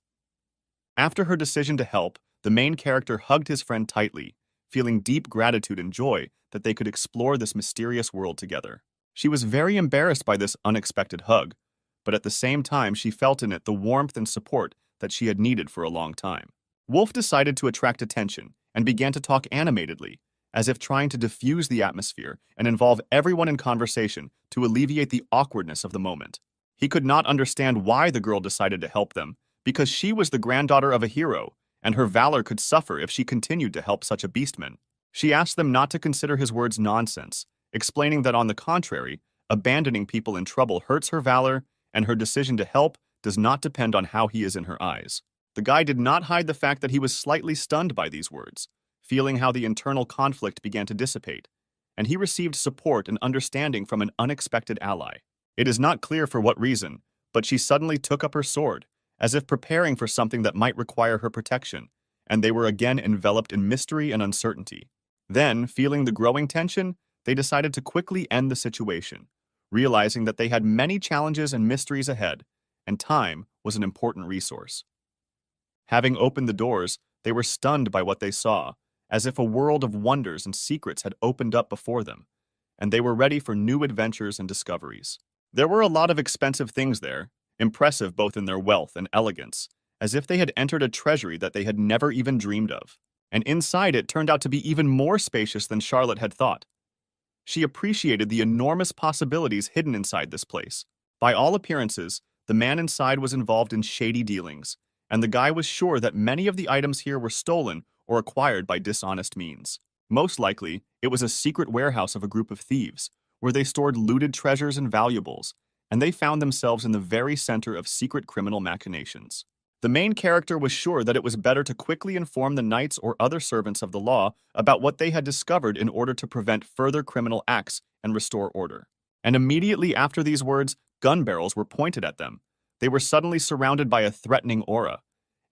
After her decision to help, the main character hugged his friend tightly, feeling deep gratitude and joy that they could explore this mysterious world together. She was very embarrassed by this unexpected hug, but at the same time she felt in it the warmth and support that she had needed for a long time. Wolf decided to attract attention and began to talk animatedly, as if trying to diffuse the atmosphere and involve everyone in conversation to alleviate the awkwardness of the moment. He could not understand why the girl decided to help them, because she was the granddaughter of a hero, and her valor could suffer if she continued to help such a beastman. She asked them not to consider his words nonsense, explaining that on the contrary, abandoning people in trouble hurts her valor, and her decision to help does not depend on how he is in her eyes. The guy did not hide the fact that he was slightly stunned by these words, feeling how the internal conflict began to dissipate, and he received support and understanding from an unexpected ally. It is not clear for what reason, but she suddenly took up her sword, as if preparing for something that might require her protection, and they were again enveloped in mystery and uncertainty. Then, feeling the growing tension, they decided to quickly end the situation, realizing that they had many challenges and mysteries ahead, and time was an important resource. Having opened the doors, they were stunned by what they saw, as if a world of wonders and secrets had opened up before them, and they were ready for new adventures and discoveries. There were a lot of expensive things there, impressive both in their wealth and elegance, as if they had entered a treasury that they had never even dreamed of. And inside it turned out to be even more spacious than Charlotte had thought. She appreciated the enormous possibilities hidden inside this place. By all appearances, the man inside was involved in shady dealings, and the guy was sure that many of the items here were stolen or acquired by dishonest means. Most likely, it was a secret warehouse of a group of thieves, where they stored looted treasures and valuables, and they found themselves in the very center of secret criminal machinations. The main character was sure that it was better to quickly inform the knights or other servants of the law about what they had discovered in order to prevent further criminal acts and restore order. And immediately after these words, gun barrels were pointed at them. They were suddenly surrounded by a threatening aura,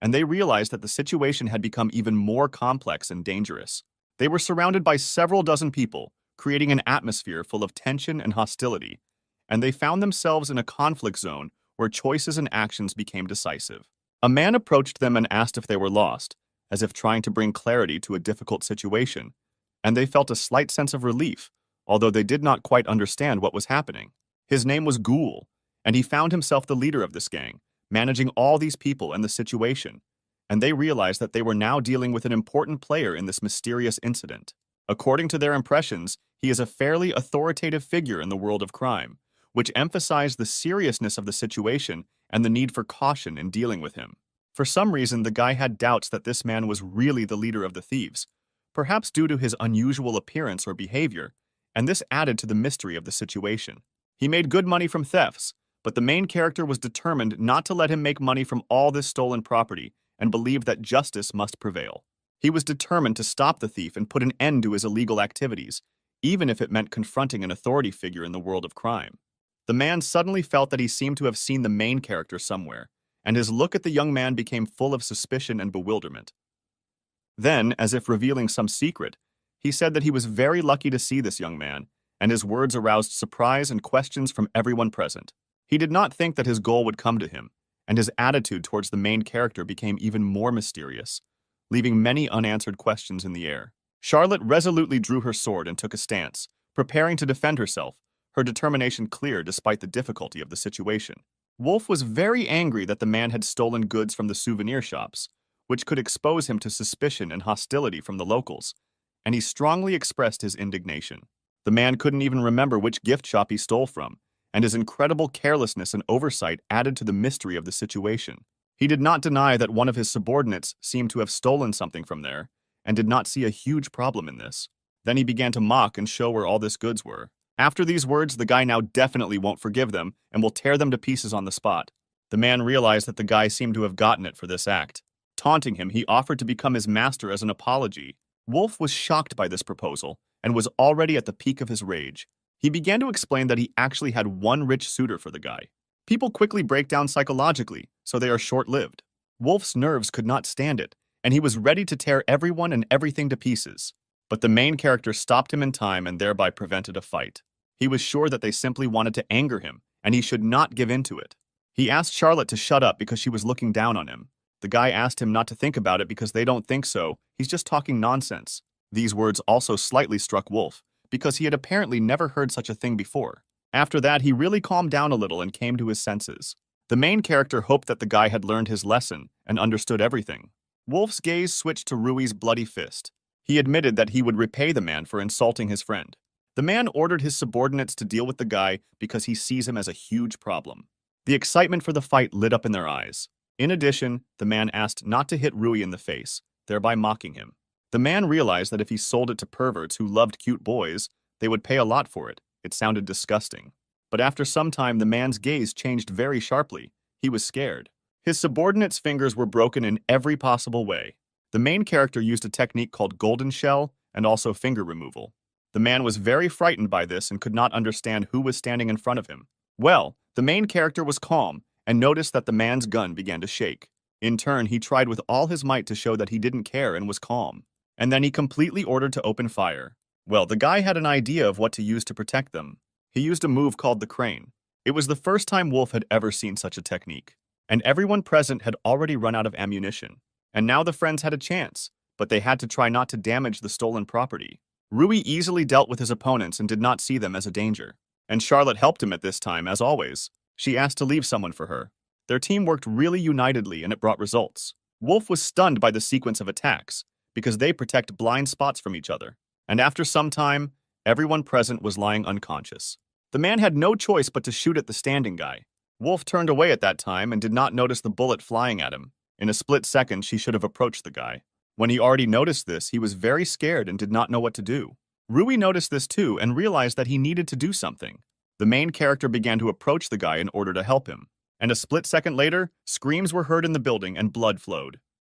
and they realized that the situation had become even more complex and dangerous. They were surrounded by several dozen people, creating an atmosphere full of tension and hostility, and they found themselves in a conflict zone where choices and actions became decisive. A man approached them and asked if they were lost, as if trying to bring clarity to a difficult situation, and they felt a slight sense of relief, although they did not quite understand what was happening. His name was Ghoul, and he found himself the leader of this gang, managing all these people and the situation, and they realized that they were now dealing with an important player in this mysterious incident. According to their impressions, he is a fairly authoritative figure in the world of crime, which emphasized the seriousness of the situation and the need for caution in dealing with him. For some reason, the guy had doubts that this man was really the leader of the thieves, perhaps due to his unusual appearance or behavior, and this added to the mystery of the situation. He made good money from thefts, but the main character was determined not to let him make money from all this stolen property and believed that justice must prevail. He was determined to stop the thief and put an end to his illegal activities, even if it meant confronting an authority figure in the world of crime. The man suddenly felt that he seemed to have seen the main character somewhere, and his look at the young man became full of suspicion and bewilderment. Then, as if revealing some secret, he said that he was very lucky to see this young man, and his words aroused surprise and questions from everyone present. He did not think that his goal would come to him, and his attitude towards the main character became even more mysterious, leaving many unanswered questions in the air. Charlotte resolutely drew her sword and took a stance, preparing to defend herself, her determination clear despite the difficulty of the situation. Wolf was very angry that the man had stolen goods from the souvenir shops, which could expose him to suspicion and hostility from the locals, and he strongly expressed his indignation. The man couldn't even remember which gift shop he stole from, and his incredible carelessness and oversight added to the mystery of the situation. He did not deny that one of his subordinates seemed to have stolen something from there, and did not see a huge problem in this. Then he began to mock and show where all this goods were. After these words, the guy now definitely won't forgive them and will tear them to pieces on the spot. The man realized that the guy seemed to have gotten it for this act. Taunting him, he offered to become his master as an apology. Wolf was shocked by this proposal and was already at the peak of his rage. He began to explain that he actually had one rich suitor for the guy. People quickly break down psychologically, so they are short-lived. Wolf's nerves could not stand it, and he was ready to tear everyone and everything to pieces. But the main character stopped him in time and thereby prevented a fight. He was sure that they simply wanted to anger him, and he should not give in to it. He asked Charlotte to shut up because she was looking down on him. The guy asked him not to think about it because they don't think so, he's just talking nonsense. These words also slightly struck Wolf, because he had apparently never heard such a thing before. After that, he really calmed down a little and came to his senses. The main character hoped that the guy had learned his lesson and understood everything. Wolf's gaze switched to Rui's bloody fist. He admitted that he would repay the man for insulting his friend. The man ordered his subordinates to deal with the guy because he sees him as a huge problem. The excitement for the fight lit up in their eyes. In addition, the man asked not to hit Rui in the face, thereby mocking him. The man realized that if he sold it to perverts who loved cute boys, they would pay a lot for it. It sounded disgusting. But after some time, the man's gaze changed very sharply. He was scared. His subordinates' fingers were broken in every possible way. The main character used a technique called golden shell and also finger removal. The man was very frightened by this and could not understand who was standing in front of him. Well, the main character was calm and noticed that the man's gun began to shake. In turn, he tried with all his might to show that he didn't care and was calm. And then he completely ordered to open fire. Well, the guy had an idea of what to use to protect them. He used a move called the crane. It was the first time Wolf had ever seen such a technique. And everyone present had already run out of ammunition. And now the friends had a chance, but they had to try not to damage the stolen property. Rui easily dealt with his opponents and did not see them as a danger. And Charlotte helped him at this time, as always. She asked to leave someone for her. Their team worked really unitedly and it brought results. Wolf was stunned by the sequence of attacks, because they protect blind spots from each other. And after some time, everyone present was lying unconscious. The man had no choice but to shoot at the standing guy. Wolf turned away at that time and did not notice the bullet flying at him. In a split second, she should have approached the guy. When he already noticed this, he was very scared and did not know what to do. Rui noticed this too and realized that he needed to do something. The main character began to approach the guy in order to help him. And a split second later, screams were heard in the building and blood flowed.